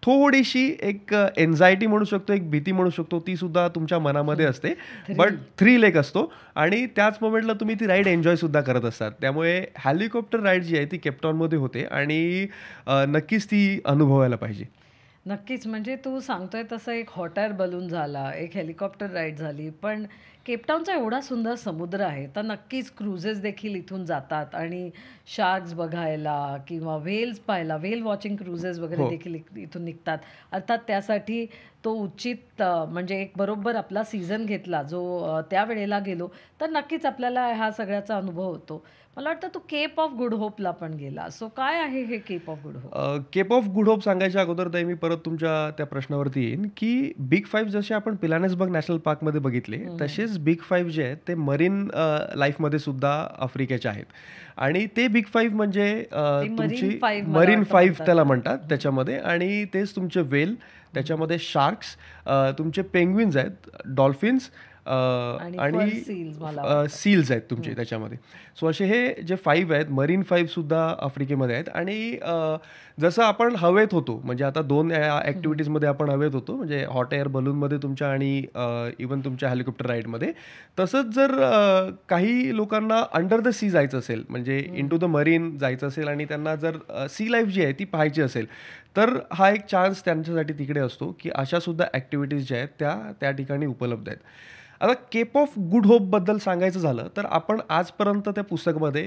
थोडीशी एक एन्झायटी म्हणू शकतो, एक भीती म्हणू शकतो, ती सुद्धा तुमच्या मनामध्ये असते. बट थ्रिल एक असतो आणि त्याच मोमेंटला तुम्ही ती राईड एन्जॉय सुद्धा करत असतात. त्यामुळे हेलिकॉप्टर राईड जी आहे ती केपटाऊनमध्ये होते आणि नक्कीच ती अनुभवायला पाहिजे. नक्कीच. म्हणजे तू सांगतोय तसं एक हॉट एअर बलून झाला, एक हेलिकॉप्टर राईड झाली. पण केपटाऊनचा एवढा सुंदर समुद्र आहे, तर नक्कीच क्रुझेस देखील इथून जातात आणि शार्क्स बघायला किंवा व्हेल्स पाहायला, व्हेल वॉचिंग क्रुझेस वगैरे हो. देखील इथून निघतात. अर्थात त्यासाठी तो उचित म्हणजे एक बरोबर आपला सीझन घेतला, जो त्यावेळेला गेलो, तर नक्कीच आपल्याला ह्या सगळ्याचा अनुभव होतो. मला वाटतं तू केप ऑफ गुड होपला पण गेला. सो काय आहे हे Cape of Good Hope? Cape of Good Hope सांगायच्या अगोदर ताई मी परत तुमच्या त्या प्रश्नावरती येईन, की बिग फाईव्ह जसे आपण पिलानेसबर्ग नॅशनल पार्कमध्ये बघितले, तसेच बिग फाईव्ह जे आहेत ते मरीन लाईफमध्ये सुद्धा आफ्रिकेचे आहेत. आणि ते बिग फाईव्ह म्हणजे ते तुमची मरीन 5 मला मरीन वाटतं फाईव्ह म्हणतात त्याला त्याला. म्हणतात त्याच्यामध्ये. आणि तेच तुमचे वेल, त्याच्यामध्ये शार्क्स, तुमचे पेंग्विन्स आहेत, डॉल्फिन्स आणि आणि फर सील्स मला वाटतं. सील्स आहेत तुमचे त्याच्यामध्ये. सो असे हे जे 5 आहेत, मरीन 5 सुद्धा आफ्रिकेमध्ये आहेत. आणि जसं आपण हवेत होतो, म्हणजे आता 2 ॲक्टिव्हिटीजमध्ये आपण हवेत होतो, म्हणजे हॉट एअर बलूनमध्ये तुमच्या आणि इव्हन तुमच्या हेलिकॉप्टर राईडमध्ये. तसंच जर काही लोकांना अंडर द सी जायचं असेल, म्हणजे इंटू द मरीन जायचं असेल आणि त्यांना जर सी लाईफ जी आहे ती पाहायची असेल, तर हा एक चान्स त्यांच्यासाठी तिकडे असतो, की अशा सुद्धा ॲक्टिव्हिटीज ज्या आहेत त्या त्या ठिकाणी उपलब्ध आहेत. आता केप ऑफ गुड होपबद्दल सांगायचं झालं तर आपण आजपर्यंत त्या पुस्तकामध्ये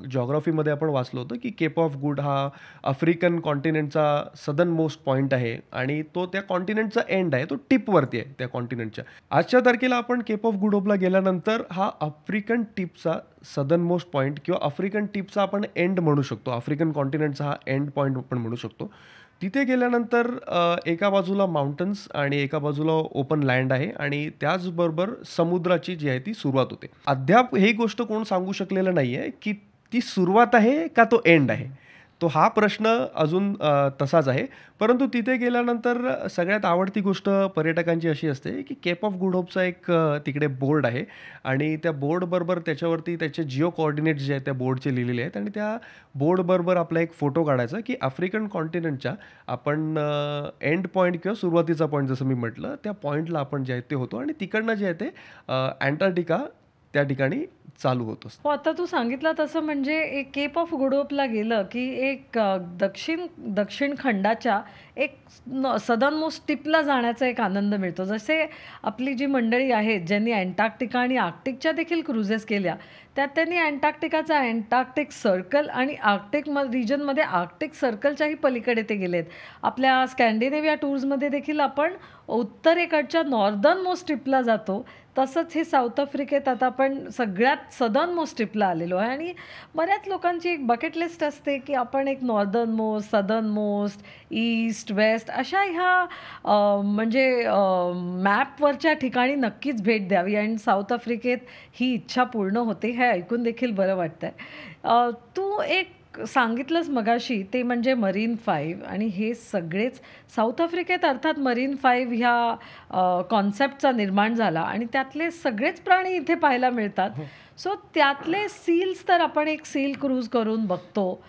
जिओग्राफीमध्ये आपण वाचलं होतं, की केप ऑफ गुड हा आफ्रिकन कॉन्टिनेंटचा सदर्न मोस्ट पॉईंट आहे आणि तो त्या कॉन्टिनेंटचा एंड आहे, तो टिपवरती आहे त्या कॉन्टिनेंटच्या. आजच्या तारखेला आपण केप ऑफ गुड होपला गेल्यानंतर हा आफ्रिकन टिपचा सदर्न मोस्ट पॉईंट किंवा आफ्रिकन टिपचा आपण एंड म्हणू शकतो. आफ्रिकन कॉन्टिनेंटचा हा एंड पॉईंट आपण म्हणू शकतो. तिथे गेल्यानंतर एका बाजूला माउंटन्स आणि एका बाजूला ओपन लँड आहे आणि त्याचबरोबर समुद्राची जी आहे ती सुरुवात होते. अद्याप ही गोष्ट कोण सांगू शकलेलं नाही आहे, की ती सुरुवात आहे का तो एंड आहे? तो हा प्रश्न अजून तसाच आहे. परंतु तिथे गेल्यानंतर सगळ्यात आवडती गोष्ट पर्यटकांची अशी असते, की केप ऑफ गुड होपचा एक तिकडे बोर्ड आहे आणि त्या बोर्डबरोबर त्याच्यावरती त्याचे जिओ कोऑर्डिनेट्स जे आहेत त्या बोर्डचे लिहिलेले आहेत आणि त्या बोर्डबरोबर आपला एक फोटो काढायचा, की आफ्रिकन कॉन्टिनेंटच्या आपण एंड पॉइंट किंवा सुरुवातीचा पॉइंट जसं मी म्हटलं, त्या पॉइंटला आपण जे आहे ते होतो आणि तिकडनं जे आहे ते अँटार्क्टिका त्या ठिकाणी चालू होत असतं. हो, आता तू सांगितलं तसं म्हणजे एक केप ऑफ गुड होपला गेलं, की एक दक्षिण दक्षिण खंडाच्या एक सदर्न मोस्ट टिपला जाण्याचा एक आनंद मिळतो. जसे आपली जी मंडळी आहेत, ज्यांनी अँटार्क्टिका आणि आर्क्टिकच्या देखील क्रुझेस केल्या, त्यात त्यांनी अँटार्क्टिकाचा अँटार्क्टिक सर्कल आणि आर्क्टिक रिजनमध्ये आर्क्टिक सर्कलच्याही पलीकडे ते गेलेत. आपल्या स्कॅन्डिनेव्हिया टूर्समध्ये देखील आपण उत्तरेकडच्या नॉर्दर्न मोस्ट टिपला जातो. तसंच हे साऊथ आफ्रिकेत आता आपण सगळ्यात सदर्न मोस्ट टिपला आलेलो आहे आणि बऱ्याच लोकांची एक बकेट लिस्ट असते, की आपण एक northern most, southern most, east, west अशा ह्या म्हणजे मॅपवरच्या ठिकाणी नक्कीच भेट द्यावी आणि साऊथ आफ्रिकेत ही इच्छा पूर्ण होते. हे ऐकून देखील बरं वाटतंय. तू एक सांगितलंस मगाशी ते म्हणजे मरीन 5 आणि हे सगळेच साऊथ आफ्रिकेत अर्थात मरीन 5 ह्या कॉन्सेप्टचा निर्माण झाला आणि त्यातले सगळेच प्राणी इथे पाहायला मिळतात. सो त्यातले सील्स तर आपण एक सील क्रूज करून बघतो.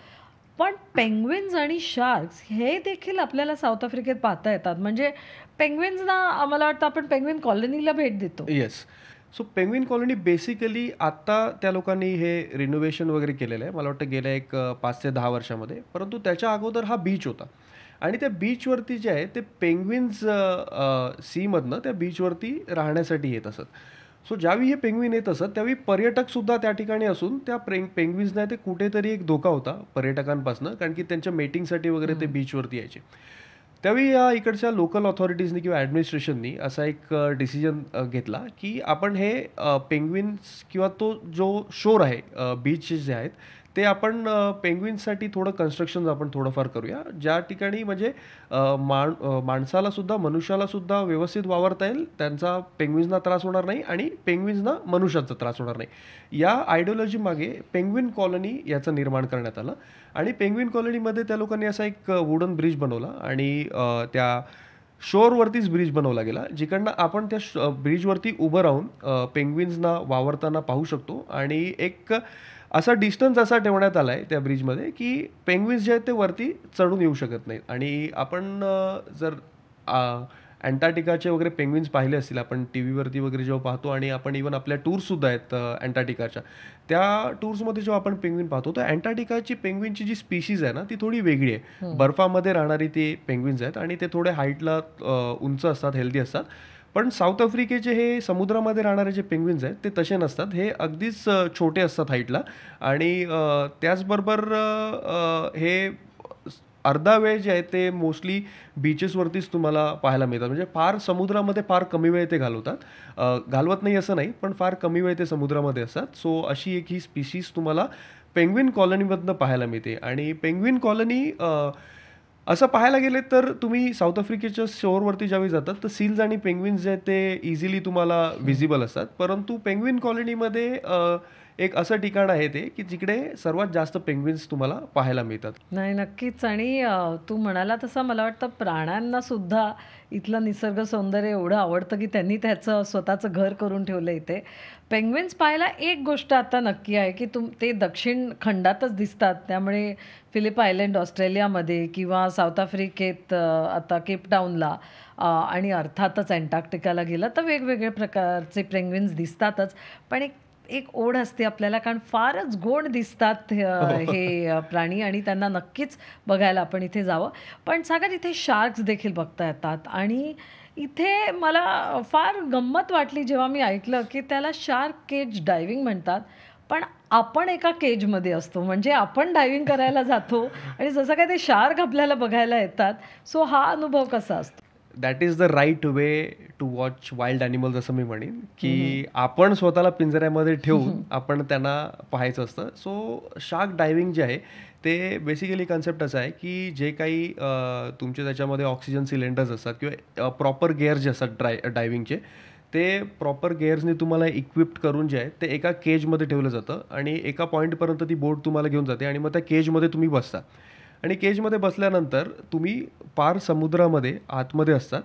पण पेंग्विन्स आणि शार्क्स हे देखील आपल्याला साऊथ आफ्रिकेत पाहता येतात. म्हणजे पेंग्विन्सना मला वाटतं आपण पेंग्विन कॉलनीला भेट देतो. Yes. So penguin colony basically आत्ता त्या लोकांनी हे रिनोव्हेशन वगैरे केलेलं आहे. मला वाटतं गेल्या एक 5 ते 10 वर्षामध्ये. परंतु त्याच्या अगोदर हा बीच होता आणि त्या बीचवरती जे आहे ते पेंग्विन्स सीमधनं त्या बीचवरती राहण्यासाठी येत असत. सो ज्यावेळी हे पेंग्विन येत असत त्यावेळी पर्यटकसुद्धा त्या ठिकाणी असून त्या पेंग्विन्सना ते कुठेतरी एक धोका होता पर्यटकांपासून, कारण की त्यांच्या मेटिंगसाठी वगैरे ते बीचवरती यायचे. त्यावेळी या इकडच्या लोकल ऑथॉरिटीजनी किंवा ॲडमिनिस्ट्रेशननी असा एक डिसिजन घेतला, की आपण हे पेंग्विन्स किंवा तो जो शोर आहे बीचेस जे आहेत ते आपण पेंग्विन्ससाठी थोडं कन्स्ट्रक्शन आपण थोडंफार करूया, ज्या ठिकाणी म्हणजे माणसाला सुद्धा, मनुष्याला सुद्धा व्यवस्थित वावरता येईल, त्यांचा पेंग्विन्सना त्रास होणार नाही आणि पेंग्विन्सना मनुष्याचा त्रास होणार नाही. या आयडिओलॉजी मागे पेंग्विन कॉलनी याचं निर्माण करण्यात आलं आणि पेंग्विन कॉलनीमध्ये त्या लोकांनी असा एक वुडन ब्रिज बनवला आणि त्या शोरवरतीच ब्रिज बनवला गेला, जिकडनं आपण त्या ब्रिजवरती उभं राहून पेंग्विन्सना वावरताना पाहू शकतो आणि एक असा डिस्टन्स असा ठेवण्यात आला आहे त्या ब्रिजमध्ये की पेंग्विन्स जे आहेत ते वरती चढून येऊ शकत नाहीत. आणि आपण जर अँटार्क्टिकाचे वगैरे पेंग्विन्स पाहिले असतील, आपण टी व्हीवरती वगैरे जेव्हा पाहतो आणि आपण इवन आपल्या टूर्ससुद्धा आहेत अँटार्क्टिकाच्या, त्या टूर्समध्ये जेव्हा आपण पेंग्विन पाहतो तर अँटार्क्टिकाची पेंग्विनची जी स्पीशीज आहे ना ती थोडी वेगळी आहे. बर्फामध्ये राहणारी ते पेंग्विन्स आहेत आणि ते थोडे हाईटला उंच असतात, हेल्दी असतात. पण साऊथ आफ्रिकेचे हे समुद्रामध्ये राहणारे जे पेंग्विन्स आहेत ते तसे नसतात, हे अगदीच छोटे असतात हाईटला. आणि त्याचबरोबर हे अर्धा वेळ जे आहे ते मोस्टली बीचेसवरतीच तुम्हाला पाहायला मिळतात. म्हणजे फार समुद्रामध्ये फार कमी वेळ ते घालवतात, घालवत नाही असं नाही, पण फार कमी वेळ ते समुद्रामध्ये असतात. सो अशी एक ही स्पीशीज तुम्हाला पेंग्विन कॉलनीमधनं पाहायला मिळते. आणि पेंग्विन कॉलनी असं पाहायला गेले तर तुम्ही साऊथ आफ्रिकेच्या शोरवरती ज्यावेळी जातात तर सील्स आणि पेंग्विन्स जे आहेत ते इझिली तुम्हाला व्हिजिबल असतात. परंतु पेंग्विन कॉलनीमध्ये एक असं ठिकाण आहे ते की जिकडे सर्वात जास्त पेंग्विन्स तुम्हाला पाहायला मिळतात. नाही, नक्कीच. आणि तू म्हणाला तसं मला वाटतं प्राण्यांना सुद्धा इथलं निसर्ग सौंदर्य एवढं आवडतं की त्यांनी त्याचं स्वतःचं घर करून ठेवलं इथे. पेंग्विन्स पाहायला एक गोष्ट आता नक्की आहे की ते दक्षिण खंडातच दिसतात. त्यामुळे फिलिप आयलंड ऑस्ट्रेलियामध्ये किंवा साऊथ आफ्रिकेत, आता केपटाऊनला, आणि अर्थातच अँटार्क्टिकाला गेलं तर वेगवेगळे प्रकारचे पेंग्विन्स दिसतातच. पण एक एक ओढ असते आपल्याला, कारण फारच गोड दिसतात हे प्राणी, आणि त्यांना नक्कीच बघायला आपण इथे जावं. पण सागर, इथे शार्क्स देखील बघता येतात आणि इथे मला फार गंमत वाटली जेव्हा मी ऐकलं की त्याला शार्क केज डायव्हिंग म्हणतात. पण आपण एका केजमध्ये असतो, म्हणजे आपण डायव्हिंग करायला जातो आणि जसं काय ते शार्क आपल्याला बघायला येतात. सो हा अनुभव कसा असतो? That is the right way to watch wild animals असं मी म्हणेन, की आपण स्वतःला पिंजऱ्यामध्ये ठेवून आपण त्यांना पाहायचं असतं. सो शार्क डायव्हिंग जे आहे ते बेसिकली कन्सेप्ट असं आहे की जे काही तुमचे त्याच्यामध्ये ऑक्सिजन सिलेंडर्स असतात किंवा प्रॉपर गेअर जे असतात डायव्हिंगचे, ते प्रॉपर गेअर्सनी तुम्हाला इक्विप्ड करून जे आहे ते एका केजमध्ये ठेवलं जातं आणि एका पॉईंटपर्यंत ती बोट तुम्हाला घेऊन जाते आणि मग त्या केजमध्ये तुम्ही बसता. आणि केजमध्ये बसल्यानंतर तुम्ही पार समुद्रामध्ये आतमध्ये असतात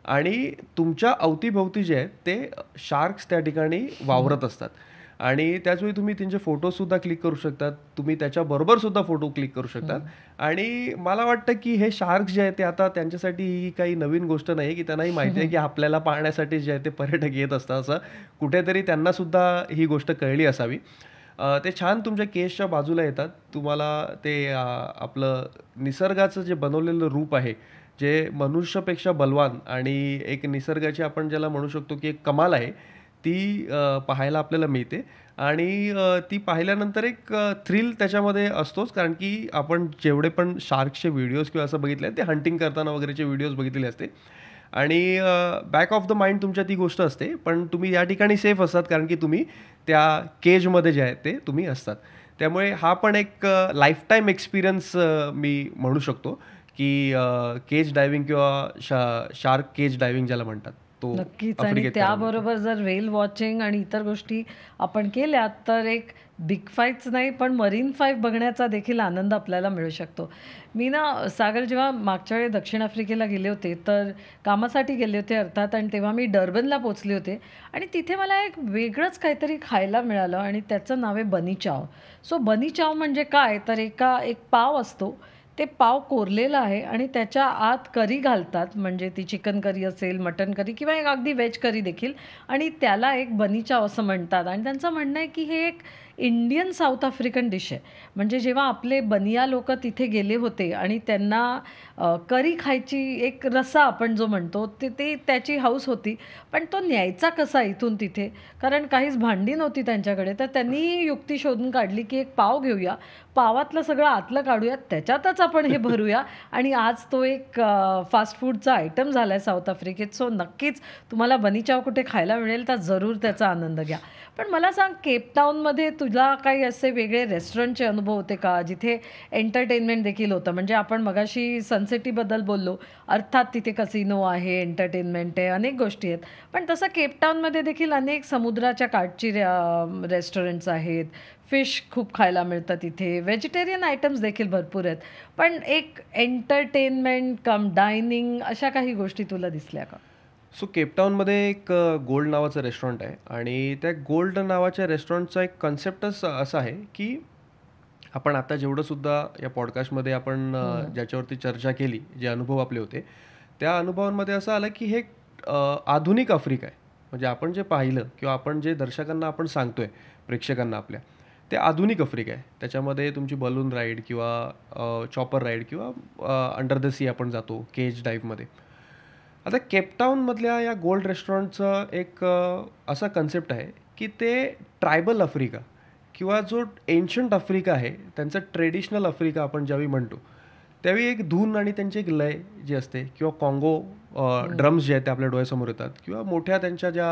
आणि तुमच्या अवतीभोवती जे आहेत ते शार्क्स त्या ठिकाणी वावरत असतात. आणि त्याचवेळी तुम्ही त्यांचे फोटोसुद्धा क्लिक करू शकतात, तुम्ही त्याच्याबरोबरसुद्धा फोटो क्लिक करू शकतात. आणि मला वाटतं की हे शार्क्स जे आहेत ते आता त्यांच्यासाठी ही काही नवीन गोष्ट नाही, की त्यांनाही माहिती आहे की आपल्याला पाहण्यासाठी जे आहे ते पर्यटक येत असतात. असं कुठेतरी त्यांनासुद्धा ही गोष्ट कळली असावी. ते छान तुमच्या केसच्या बाजूला येतात. तुम्हाला ते आपलं निसर्गाचं जे बनवलेलं रूप आहे, जे मनुष्यापेक्षा बलवान आणि एक निसर्गाची आपण ज्याला म्हणू शकतो की एक कमाल आहे, ती पाहायला आपल्याला मिळते. आणि ती पाहिल्यानंतर एक थ्रिल त्याच्यामध्ये असतोच, कारण की आपण जेवढे पण शार्कचे व्हिडिओज किंवा असं बघितलं आहे, ते हंटिंग करताना वगैरेचे व्हिडिओज बघितलेले असते. आणि बॅक ऑफ द माइंड तुमच्या ती गोष्ट असते, पण तुम्ही या ठिकाणी सेफ असतात, कारण की तुम्ही त्या केजमध्ये जे आहे ते तुम्ही असतात. त्यामुळे हा पण एक लाईफटाईम एक्सपिरियन्स मी म्हणू शकतो, की केज डायव्हिंग किंवा शार्क केज डायव्हिंग ज्याला म्हणतात, तो नक्कीच. आणि आफ्रिकेत करायला मिळतो. त्याबरोबर जर व्हेल वॉचिंग आणि इतर गोष्टी आपण केल्या तर एक बिग फाईट्स नाही पण मरीन फाईट बघण्याचा देखील आनंद आपल्याला मिळू शकतो. मी ना सागर, जेव्हा मागच्या वेळी दक्षिण आफ्रिकेला गेले होते तर कामासाठी गेले होते अर्थात, आणि तेव्हा मी डर्बनला पोचले होते आणि तिथे मला एक वेगळंच काहीतरी खायला मिळालं आणि त्याचं नाव आहे बनी चाव. सो बनी चाव म्हणजे काय, तर एक पाव असतो, ते पाव कोरलेलं आहे आणि त्याच्या आत करी घालतात, म्हणजे ती चिकन करी असेल, मटन करी किंवा एक अगदी व्हेज करी देखील, आणि त्याला एक बनी चाव असं म्हणतात. आणि त्यांचं म्हणणं आहे की हे एक इंडियन साऊथ आफ्रिकन डिश आहे. म्हणजे जेव्हा आपले बनिया लोक तिथे गेले होते आणि त्यांना करी खायची, एक रस्सा आपण जो म्हणतो, ते ते त्याची हौस होती. पण तो न्यायचा कसा इथून तिथे, कारण काहीच भांडी नव्हती त्यांच्याकडे, तर त्यांनी ही युक्ती शोधून काढली की एक पाव घेऊया, पावातलं सगळं आतलं काढूया, त्याच्यातच आपण हे भरूया, आणि आज तो एक फास्ट फूडचा आयटम झाला आहे साऊथ आफ्रिकेत. सो नक्कीच तुम्हाला बनी चाव कुठे खायला मिळेल तर जरूर त्याचा आनंद घ्या. पण मला सांग, केपटाऊनमध्ये तुला काही असे वेगळे रेस्टॉरंटचे अनुभव होते का जिथे एंटरटेनमेंट देखील होतं? म्हणजे आपण मगाशी सनसिटीबद्दल बोललो. अर्थात तिथे कसिनो आहे, एंटरटेनमेंट आहे, अनेक गोष्टी आहेत. पण तसं केपटाऊनमध्ये देखील अनेक समुद्राच्या काठची रेस्टॉरंट्स आहेत. फिश खूप खायला मिळतं तिथे. व्हेजिटेरियन आयटम्स देखील भरपूर आहेत. पण एक एंटरटेनमेंट कम डायनिंग अशा काही गोष्टी तुला दिसल्या का? सो केपटाऊनमध्ये एक गोल्ड नावाचं रेस्टॉरंट आहे आणि त्या गोल्ड नावाच्या रेस्टॉरंटचा एक कन्सेप्टच असा आहे की आपण आता जेवढंसुद्धा या पॉडकास्टमध्ये आपण हं. ज्याच्यावरती चर्चा केली, जे अनुभव आपले होते, त्या अनुभवांमध्ये असं आलं की हे आधुनिक आफ्रिका आहे. म्हणजे आपण जे पाहिलं किंवा आपण जे दर्शकांना आपण सांगतोय, प्रेक्षकांना आपल्या, ते आधुनिक आफ्रिका आहे. त्याच्यामध्ये तुमची बलून राईड किंवा चॉपर राईड किंवा अंडर द सी आपण जातो, केज डाईव्हमध्ये. आता केपटाऊनमधल्या या गोल्ड रेस्टॉरंटचं एक असा कन्सेप्ट आहे की ते ट्रायबल आफ्रिका किंवा जो एन्शंट आफ्रिका आहे, त्यांचं ट्रेडिशनल आफ्रिका आपण ज्यावेळी म्हणतो, त्यावेळी एक धून आणि त्यांची एक लय जी असते किंवा कॉंगो हं. ड्रम्स जे आहेत ते आपल्या डोळ्यासमोर येतात किंवा मोठ्या त्यांच्या ज्या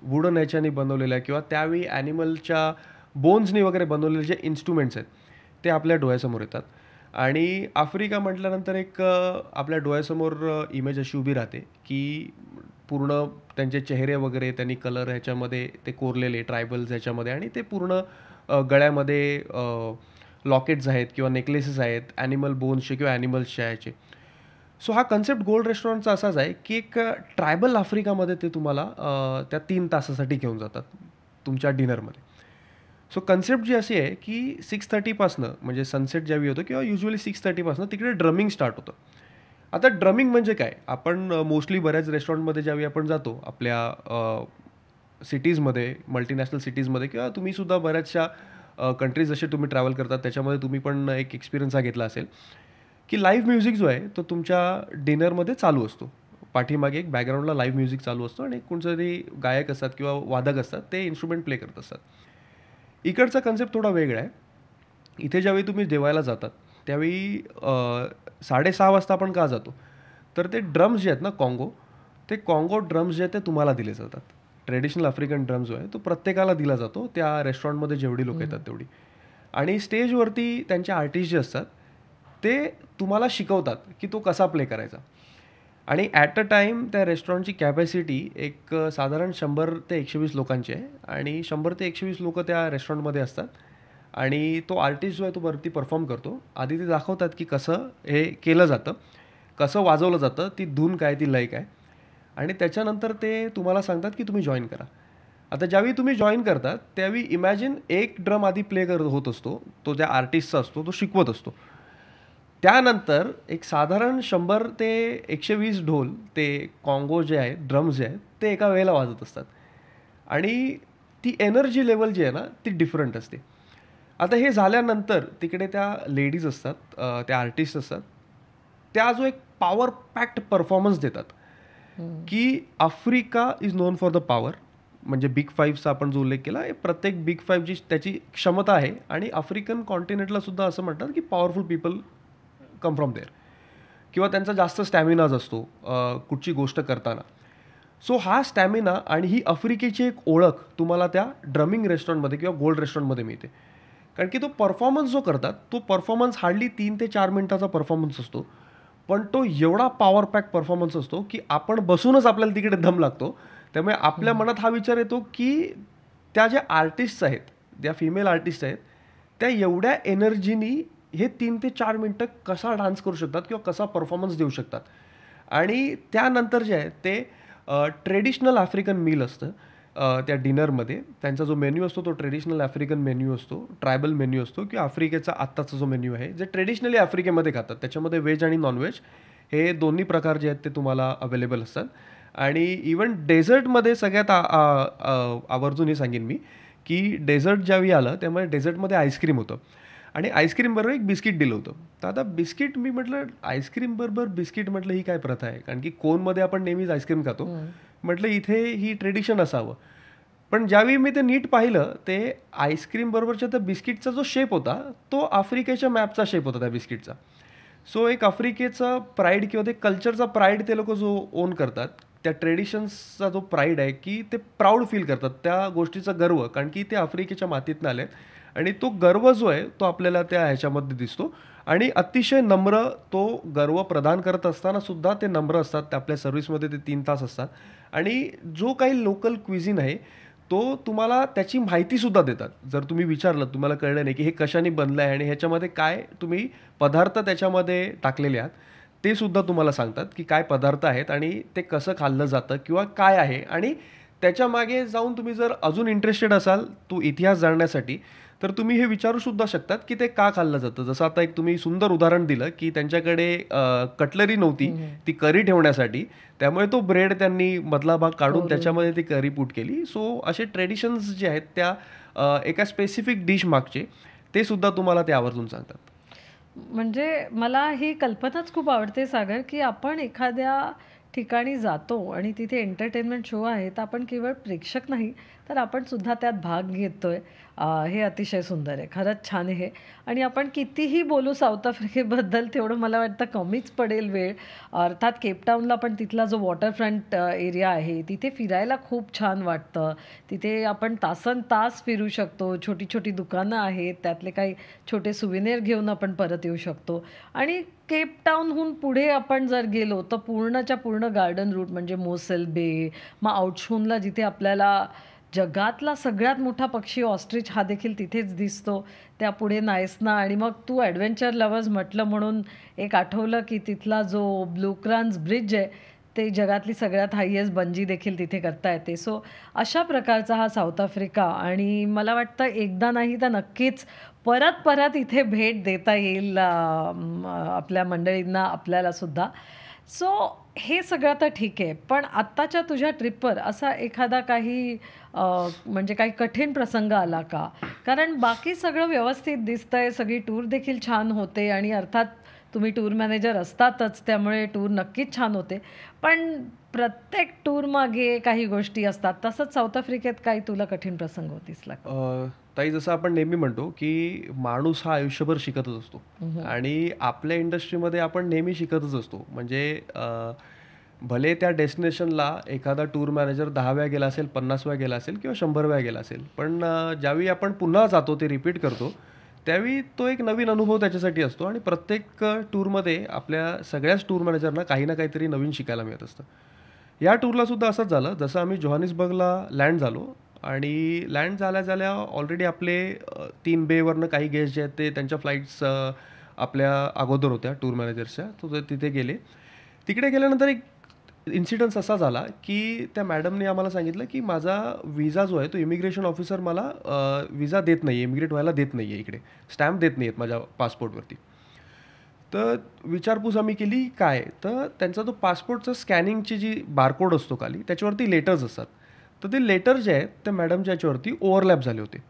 वुडन ह्याच्यानी बनवलेल्या किंवा त्यावेळी ॲनिमलच्या बोन्सनी वगैरे बनवलेले जे इन्स्ट्रुमेंट्स आहेत, ते आपल्या डोळ्यासमोर येतात. आणि आफ्रिका म्हटल्यानंतर एक आपल्या डोळ्यासमोर इमेज अशी उभी राहते की पूर्ण त्यांचे चेहरे वगैरे त्यांनी कलर ह्याच्यामध्ये ते कोरलेले ट्रायबल्स ह्याच्यामध्ये आणि ते पूर्ण गळ्यामध्ये लॉकेट्स आहेत किंवा नेकलेसेस आहेत ॲनिमल बोन्सचे किंवा ॲनिमल्सच्या ह्याचे. सो हा कन्सेप्ट गोल्ड रेस्टॉरंटचा असाच आहे की एक ट्रायबल आफ्रिकामध्ये ते तुम्हाला त्या 3 तासासाठी घेऊन जातात तुमच्या डिनरमध्ये. सो कन्सेप्ट जी अशी आहे की 6:30 म्हणजे सनसेट ज्यावेळी होतो किंवा युजली 6:30 तिकडे ड्रमिंग स्टार्ट होतं. आता ड्रमिंग म्हणजे काय? आपण मोस्टली बऱ्याच रेस्टॉरंटमध्ये ज्यावेळी आपण जातो आपल्या सिटीजमध्ये, मल्टीनॅशनल सिटीजमध्ये किंवा तुम्हीसुद्धा बऱ्याचशा कंट्रीज जसे तुम्ही ट्रॅव्हल करतात त्याच्यामध्ये तुम्ही पण एक एक्सपिरियन्स हा घेतला असेल, की लाईव्ह म्युझिक जो आहे तो तुमच्या डिनरमध्ये चालू असतो. पाठीमागे एक बॅकग्राऊंडला लाईव्ह म्युझिक चालू असतो आणि कोणतरी गायक असतात किंवा वादक असतात, ते इन्स्ट्रुमेंट प्ले करत असतात. इकडचा कन्सेप्ट थोडा वेगळा आहे. इथे ज्यावेळी तुम्ही जेवायला जातात, त्यावेळी 6:30 वाजता आपण का जातो? तर ते ड्रम्स जे आहेत ना काँगो, ते काँगो ड्रम्स जे आहेत ते तुम्हाला दिले जातात. ट्रेडिशनल आफ्रिकन ड्रम जो आहे, तो प्रत्येकाला दिला जातो. त्या रेस्टॉरंटमध्ये जेवढी लोकं येतात तेवढी. आणि स्टेजवरती त्यांचे आर्टिस्ट जे असतात, ते तुम्हाला शिकवतात, की तो कसा प्ले करायचा. आणि ॲट अ टाईम त्या रेस्टॉरंटची कॅपॅसिटी एक साधारण 100 ते 120 लोकांची आहे आणि 100 ते 120 लोकं त्या रेस्टॉरंटमध्ये असतात आणि तो आर्टिस्ट जो आहे तो वरती परफॉर्म करतो. आधी ते दाखवतात की कसं हे केलं जातं, कसं वाजवलं जातं, ती धून काय, ती लय काय आणि त्याच्यानंतर ते तुम्हाला सांगतात की तुम्ही जॉइन करा. आता ज्यावेळी तुम्ही जॉइन करतात, त्यावेळी इमॅजिन एक ड्रम आधी प्ले होत असतो. तो त्या आर्टिस्टचा असतो, तो शिकवत असतो. त्यानंतर एक साधारण 100 ते 120 ढोल ते काँगो जे आहेत, ड्रम्स जे आहेत, ते एका वेळेला वाजत असतात आणि ती एनर्जी लेव्हल जी आहे ना, ती डिफरंट असते. आता हे झाल्यानंतर तिकडे त्या लेडीज असतात, त्या आर्टिस्ट असतात. त्या जो एक पॉवर पॅक्ड परफॉर्मन्स देतात, हं. की Africa is non for the power. म्हणजे बिग फाईव्हचा आपण जो उल्लेख केला, हे प्रत्येक बिग फाईव्हची त्याची क्षमता आहे आणि आफ्रिकन कॉन्टिनेंटला सुद्धा असं म्हणतात, की powerful people come from there किंवा त्यांचा जास्त स्टॅमिनाज असतो कुठची गोष्ट करताना. सो हा स्टॅमिना आणि ही आफ्रिकेची एक ओळख तुम्हाला त्या ड्रमिंग रेस्टॉरंटमध्ये किंवा गोल्ड रेस्टॉरंटमध्ये मिळते. कारण की तो परफॉर्मन्स जो करतात, तो परफॉर्मन्स हार्डली 3 ते 4 मिनिटाचा परफॉर्मन्स असतो. पण तो एवढा पॉवर पॅक परफॉर्मन्स असतो, की आपण बसूनच आपल्याला तिकडे दम लागतो. त्यामुळे आपल्या हं. मनात हा विचार येतो, की त्या ज्या आर्टिस्ट्स आहेत, ज्या फिमेल आर्टिस्ट आहेत, त्या एवढ्या एनर्जीनी हे 3 ते 4 मिनिटं कसा डान्स करू शकतात किंवा कसा परफॉर्मन्स देऊ शकतात. आणि त्यानंतर जे आहे ते ट्रेडिशनल आफ्रिकन मील असतं. त्या डिनरमध्ये त्यांचा जो मेन्यू असतो तो ट्रेडिशनल आफ्रिकन मेन्यू असतो, ट्रायबल मेन्यू असतो किंवा आफ्रिकेचा आत्ताचा जो मेन्यू आहे, जे ट्रेडिशनली आफ्रिकेमध्ये खातात. त्याच्यामध्ये व्हेज आणि नॉन-व्हेज हे दोन्ही प्रकार जे आहेत ते तुम्हाला अवेलेबल असतात. आणि इव्हन डेझर्टमध्ये सगळ्यात आवर्जून हे सांगेन मी, की डेझर्ट ज्यावेळी आलं त्यामुळे डेझर्टमध्ये आईस्क्रीम होतं आणि आईस्क्रीमबरोबर एक बिस्किट दिलं होतं. तर आता बिस्किट मी म्हटलं आईस्क्रीमबरोबर बिस्किट म्हटलं ही काय प्रथा आहे? कारण की कोनमध्ये आपण नेहमीच आईस्क्रीम खातो. हं. म्हटलं इथे ही ट्रेडिशन असावं. पण ज्यावेळी मी ते नीट पाहिलं, ते आईस्क्रीम बरोबरच्या त्या बिस्किटचा जो शेप होता, तो आफ्रिकेच्या मॅपचा शेप होता त्या बिस्किटचा. सो एक आफ्रिकेचा प्राईड किंवा ते कल्चरचा प्राईड ते लोक जो ओन करतात, त्या ट्रेडिशन्सचा जो प्राईड आहे की ते प्राऊड फील करतात त्या गोष्टीचा गर्व, कारण की ते आफ्रिकेच्या मातीतनं आले आणि तो गर्व जो आहे तो आपल्याला त्या ह्याच्यामध्ये दिसतो. आणि अतिशय नम्र, तो गर्व प्रदान करत असताना सुद्धा ते नम्र असतात. ते आपल्या सर्व्हिसमध्ये ते 3 तास असतात आणि जो काही लोकल क्विझिन आहे तो तुम्हाला त्याची माहितीसुद्धा देतात. जर तुम्ही विचारलं, तुम्हाला कळलं नाही की हे कशाने बनलं आहे आणि ह्याच्यामध्ये काय तुम्ही पदार्थ त्याच्यामध्ये टाकलेले आहात, ते सुद्धा तुम्हाला सांगतात की काय पदार्थ आहेत आणि ते कसं खाल्लं जातं किंवा काय आहे. आणि त्याच्यामागे जाऊन तुम्ही जर अजून इंटरेस्टेड असाल तो इतिहास जाणण्यासाठी, तर तुम्ही हे विचारू सुद्धा शकतात की ते का खाल्लं जातं. जसं आता एक तुम्ही सुंदर उदाहरण दिलं की त्यांच्याकडे कटलरी नव्हती ती करी ठेवण्यासाठी, त्यामुळे तो ब्रेड त्यांनी मधला भाग काढून त्याच्यामध्ये ती करी पुट केली. सो असे ट्रेडिशन्स जे आहेत त्या एका स्पेसिफिक डिश मागचे ते सुद्धा तुम्हाला ते आवर्जून सांगतात. म्हणजे मला ही कल्पनाच खूप आवडते सागर, की आपण एखाद्या ठिकाणी जातो आणि तिथे एंटरटेनमेंट शो आहे, तर आपण केवळ प्रेक्षक नाही, तर आपण सुद्धा त्यात भाग घेतोय. हे अतिशय सुंदर आहे. खरंच छान आहे हे. आणि आपण कितीही बोलू साऊथ आफ्रिकेबद्दल तेवढं मला वाटतं कमीच पडेल वेळ. अर्थात केपटाऊनला पण तिथला जो वॉटरफ्रंट एरिया आहे, तिथे फिरायला खूप छान वाटतं. तिथे आपण तासनतास फिरू शकतो. छोटी-छोटी दुकानं आहेत, त्यातले काही छोटे सुवेनिर घेऊन आपण परत येऊ शकतो. आणि केप टाऊनहून पुढे आपण जर गेलो तर पूर्णच्या पूर्ण गार्डन रूट म्हणजे मोसेल बे, मग आउटशूनला जिथे आपल्याला जगातला सगळ्यात मोठा पक्षी ऑस्ट्रिच हा देखील तिथेच दिसतो. त्यापुढे नायसना आणि मग तू ॲडव्हेंचर लव्हर्स म्हटलं म्हणून एक आठवलं की तिथला जो ब्लू क्रान्स ब्रिज आहे, ते जगातली सगळ्यात हायेस्ट बंजी देखील तिथे करता येते. सो अशा प्रकारचा हा साऊथ आफ्रिका आणि मला वाटतं एकदा नाही तर नक्कीच परत-परत इथे भेट देता येईल आपल्या मंडळींना, आपल्याला सुद्धा. सो हे सगळं तर ठीक आहे. पण आत्ताच्या तुझ्या ट्रिपवर असा एखादा काही अ, म्हणजे काही कठीण प्रसंग आला का? कारण बाकी सगळं व्यवस्थित दिसतंय, सगळी टूर देखील छान होते आणि अर्थात तुम्ही टूर मॅनेजर असतातच, त्यामुळे टूर नक्कीच छान होते. पण प्रत्येक टूरमागे काही गोष्टी असतात. तसंच साऊथ आफ्रिकेत काही तुला कठीण प्रसंग दिसला का? ताई, जसं आपण नेहमी म्हणतो की माणूस हा आयुष्यभर शिकतच असतो आणि आपल्या इंडस्ट्रीमध्ये आपण नेहमी शिकतच असतो. म्हणजे भले त्या डेस्टिनेशनला एखादा टूर मॅनेजर 10 वेळा गेला असेल, 50 वेळा गेला असेल किंवा 100 वेळा गेला असेल, पण ज्यावेळी आपण पुन्हा जातो ते रिपीट करतो, त्यावेळी तो एक नवीन अनुभव त्याच्यासाठी असतो. आणि प्रत्येक टूरमध्ये आपल्या सगळ्याच टूर मॅनेजरना काही ना काहीतरी नवीन शिकायला मिळत असतं. या टूरला सुद्धा असंच झालं. जसं आम्ही जोहानिसबर्गला लँड झालो आणि लँड झाल्या ऑलरेडी आपले 3 बेवरनं काही गेस्ट जे आहेत ते त्यांच्या फ्लाईट्स आपल्या अगोदर होत्या टूर मॅनेजर्सच्या, तो ते तिथे गेले. तिकडे गेल्यानंतर एक इन्सिडन्स असा झाला की त्या मॅडमने आम्हाला सांगितलं की माझा विजा जो आहे तो इमिग्रेशन ऑफिसर मला विजा देत नाही आहे, इमिग्रेट व्हायला देत नाही आहे, इकडे स्टॅम्प देत नाही आहेत माझ्या पासपोर्टवरती. तर विचारपूस आम्ही केली काय, तर त्यांचा तो पासपोर्टचा स्कॅनिंगची जी बारकोड असतो खाली त्याच्यावरती लेटर्स असतात. तर ते लेटर जे आहेत त्या मॅडमच्या याच्यावरती ओव्हरलॅप झाले होते.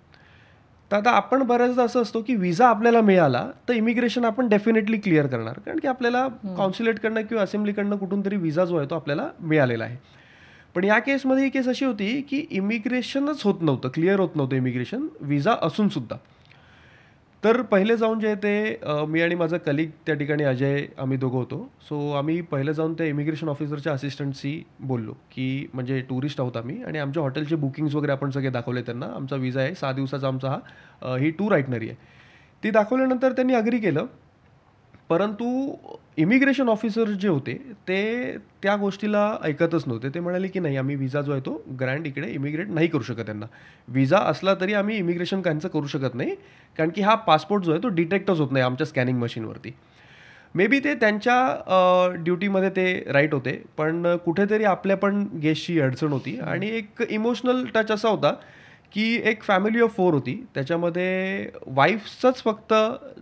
तर आता आपण बऱ्याचदा असं असतो की विजा आपल्याला मिळाला तर इमिग्रेशन आपण डेफिनेटली क्लिअर करणार, कारण की आपल्याला कॉन्सुलेटकडनं किंवा असेंब्लीकडनं कुठून तरी विजा जो आहे तो आपल्याला मिळालेला आहे. पण या केसमध्ये ही केस अशी होती की इमिग्रेशनच होत नव्हतं, क्लिअर होत नव्हतं इमिग्रेशन, विजा असून सुद्धा. तर पहिले जाऊन जे आहे ते मी आणि माझा कलीग त्या ठिकाणी अजय, आम्ही दोघं होतो. सो आम्ही पहिलं जाऊन त्या इमिग्रेशन ऑफिसरच्या असिस्टंटशी बोललो की म्हणजे टुरिस्ट आहोत आम्ही आणि आमच्या हॉटेलचे बुकिंग्स वगैरे आपण सगळे दाखवले त्यांना. आमचा विजा आहे 6 दिवसाचा आमचा हा, ही टूर आयटनरी आहे. ती दाखवल्यानंतर त्यांनी अग्री केलं. परंतु इमिग्रेशन ऑफिसर जे होते ते त्या गोष्टीला ऐकतच नव्हते. ते म्हणाले की नाही, आम्ही विजा जो आहे तो ग्रँड इकडे इमिग्रेट नाही करू शकत त्यांना. विजा असला तरी आम्ही इमिग्रेशन त्यांचं करू शकत नाही, कारण की हा पासपोर्ट जो आहे तो डिटेक्टच होत नाही आमच्या स्कॅनिंग मशीनवरती. मे बी ते त्यांच्या ड्युटीमध्ये ते राईट होते, पण कुठेतरी आपल्या पण गेस्टची अडचण होती. आणि एक इमोशनल टच असा होता की एक फॅमिली ऑफ 4 होती. त्याच्यामध्ये वाईफचाच फक्त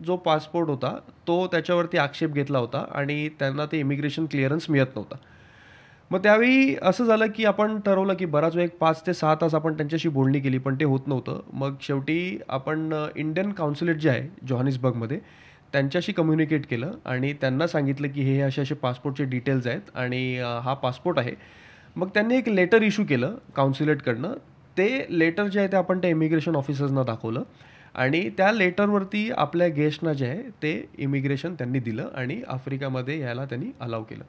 जो पासपोर्ट होता तो त्याच्यावरती आक्षेप घेतला होता आणि त्यांना ते इमिग्रेशन क्लिअरन्स मिळत नव्हता. मग त्यावेळी असं झालं की आपण ठरवलं की बराच वेळ, एक 5 ते 6 तास आपण त्यांच्याशी बोलणी केली, पण ते होत नव्हतं. मग शेवटी आपण इंडियन कॉन्सुलेट जे आहे जोहानिसबर्गमध्ये त्यांच्याशी कम्युनिकेट केलं आणि त्यांना सांगितलं की हे असे असे पासपोर्टचे डिटेल्स आहेत आणि हा पासपोर्ट आहे. मग त्यांनी एक लेटर इश्यू केलं कॉन्सुलेटकडनं. ते लेटर जे आहे ते आपण त्या इमिग्रेशन ऑफिसर्सना दाखवलं आणि त्या लेटरवरती आपल्या गेस्टना जे आहे ते इमिग्रेशन त्यांनी दिलं आणि आफ्रिकामध्ये यायला त्यांनी अलाव केलं.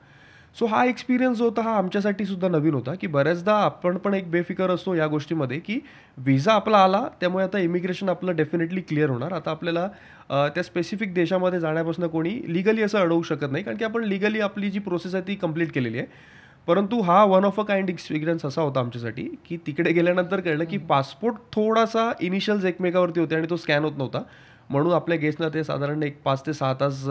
सो हा एक्सपिरियन्स जो होता हा आमच्यासाठी सुद्धा नवीन होता, की बऱ्याचदा आपण पण एक बेफिकर असतो या गोष्टीमध्ये, की व्हिसा आपला आला त्यामुळे आता इमिग्रेशन आपलं डेफिनेटली क्लिअर होणार. आता आपल्याला त्या स्पेसिफिक देशामध्ये जाण्यापासून कोणी लिगली असं अडवू शकत नाही, कारण की आपण लिगली आपली जी प्रोसेस आहे ती कंप्लीट केलेली आहे. परंतु हा one of a kind experience असा होता आमच्यासाठी, की तिकडे गेल्यानंतर कळलं की पासपोर्ट थोडासा इनिशियल्स एकमेकावरती होते आणि तो स्कॅन होत नव्हता. म्हणून आपल्या गेस्टना ते साधारण एक 5 ते 6 तास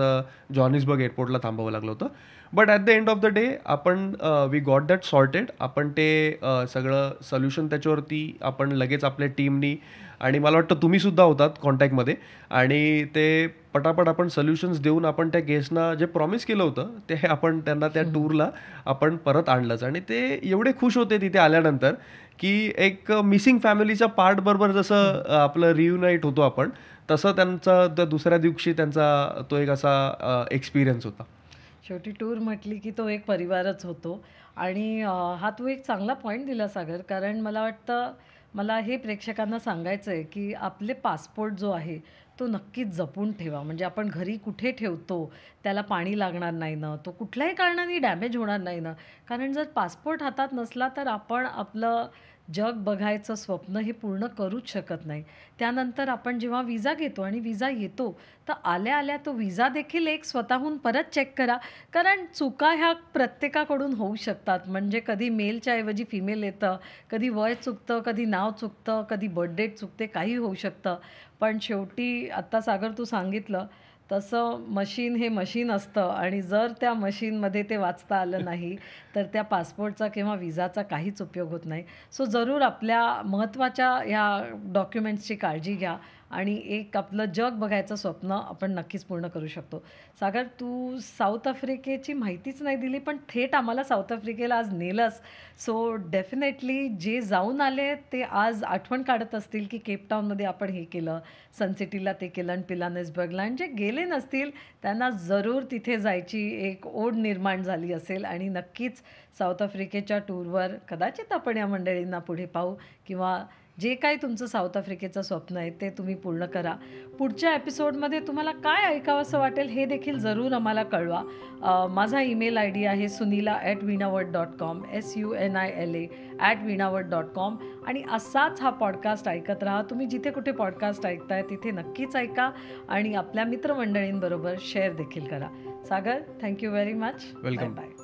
जॉनिसबर्ग एअरपोर्टला थांबावं लागलं होतं. But at the end of the day आपण वी गॉट दॅट सॉर्टेड. आपण ते सगळं सोल्युशन त्याच्यावरती आपण लगेच आपल्या टीमनी आणि मला वाटतं तुम्ही सुद्धा होतात कॉन्टॅक्टमध्ये आणि ते पटापट आपण सोल्युशन्स देऊन आपण त्या गेस्टना जे प्रॉमिस केलं होतं ते आपण त्यांना त्या टूरला आपण परत आणलंच. आणि ते एवढे खुश होते तिथे आल्यानंतर, की एक मिसिंग फॅमिलीच्या पार्ट बरोबर जसं आपलं रियुनाईट होतो आपण, तसं त्यांचा त्या दुसऱ्या दिवशी त्यांचा तो एक असा एक्सपिरियन्स होता. शेवटी टूर म्हटली की तो एक परिवारच होतो. आणि हा तू एक चांगला पॉईंट दिला सागर, कारण मला वाटतं मला हे प्रेक्षकांना सांगायचं आहे की आपले पासपोर्ट जो आहे तो नक्कीच जपून ठेवा. म्हणजे आपण घरी कुठे ठेवतो त्याला पाणी लागणार नाही ना, तो कुठल्याही कारणाने डॅमेज होणार नाही ना. कारण जर पासपोर्ट हातात नसला तर आपण आपलं जग बघायचं स्वप्न हे पूर्ण करूच शकत नाही. त्यानंतर आपण जेव्हा विजा घेतो आणि विजा येतो, तर आल्या आल्या तो विजा देखील एक स्वतःहून परत चेक करा. कारण चुका ह्या प्रत्येकाकडून होऊ शकतात. म्हणजे कधी मेलच्या ऐवजी फिमेल येतं, कधी वय चुकतं, कधी नाव चुकतं, कधी बर्थ डेट चुकते, काही होऊ शकतं. पण शेवटी आत्ता सागर तू सांगितलं तसं मशीन हे मशीन असतं आणि जर त्या मशीनमध्ये ते वाचता आलं नाही तर त्या पासपोर्टचा किंवा विजाचा काहीच उपयोग होत नाही. सो जरूर आपल्या महत्त्वाच्या ह्या डॉक्युमेंट्सची काळजी घ्या आणि एक आपलं जग बघायचं स्वप्न आपण नक्कीच पूर्ण करू शकतो. सागर, तू साऊथ आफ्रिकेची माहितीच नाही दिली पण थेट आम्हाला साऊथ आफ्रिकेला आज नेलंस. सो डेफिनेटली जे जाऊन आले ते आज आठवण काढत असतील की केपटाऊनमध्ये आपण हे केलं, सनसिटीला ते केलं आणि पिलानेसबर्गला. आणि जे गेले नसतील त्यांना जरूर तिथे जायची एक ओढ निर्माण झाली असेल आणि नक्कीच साऊथ आफ्रिकेच्या टूरवर कदाचित आपण या मंडळींना पुढे पाहू किंवा जे काही तुमचं साऊथ आफ्रिकेचं स्वप्न आहे ते तुम्ही पूर्ण करा. पुढच्या एपिसोडमध्ये तुम्हाला काय ऐकावंसं वाटेल हे देखील जरूर आम्हाला कळवा. माझा ईमेल आय डी आहे sunila@veenawat.com, sunila@veenawat.com. आणि असाच हा पॉडकास्ट ऐकत राहा. तुम्ही जिथे कुठे पॉडकास्ट ऐकताय तिथे नक्कीच ऐका आणि आपल्या मित्रमंडळींबरोबर शेअर देखील करा. Sagar, thank you very much. Welcome. Bye.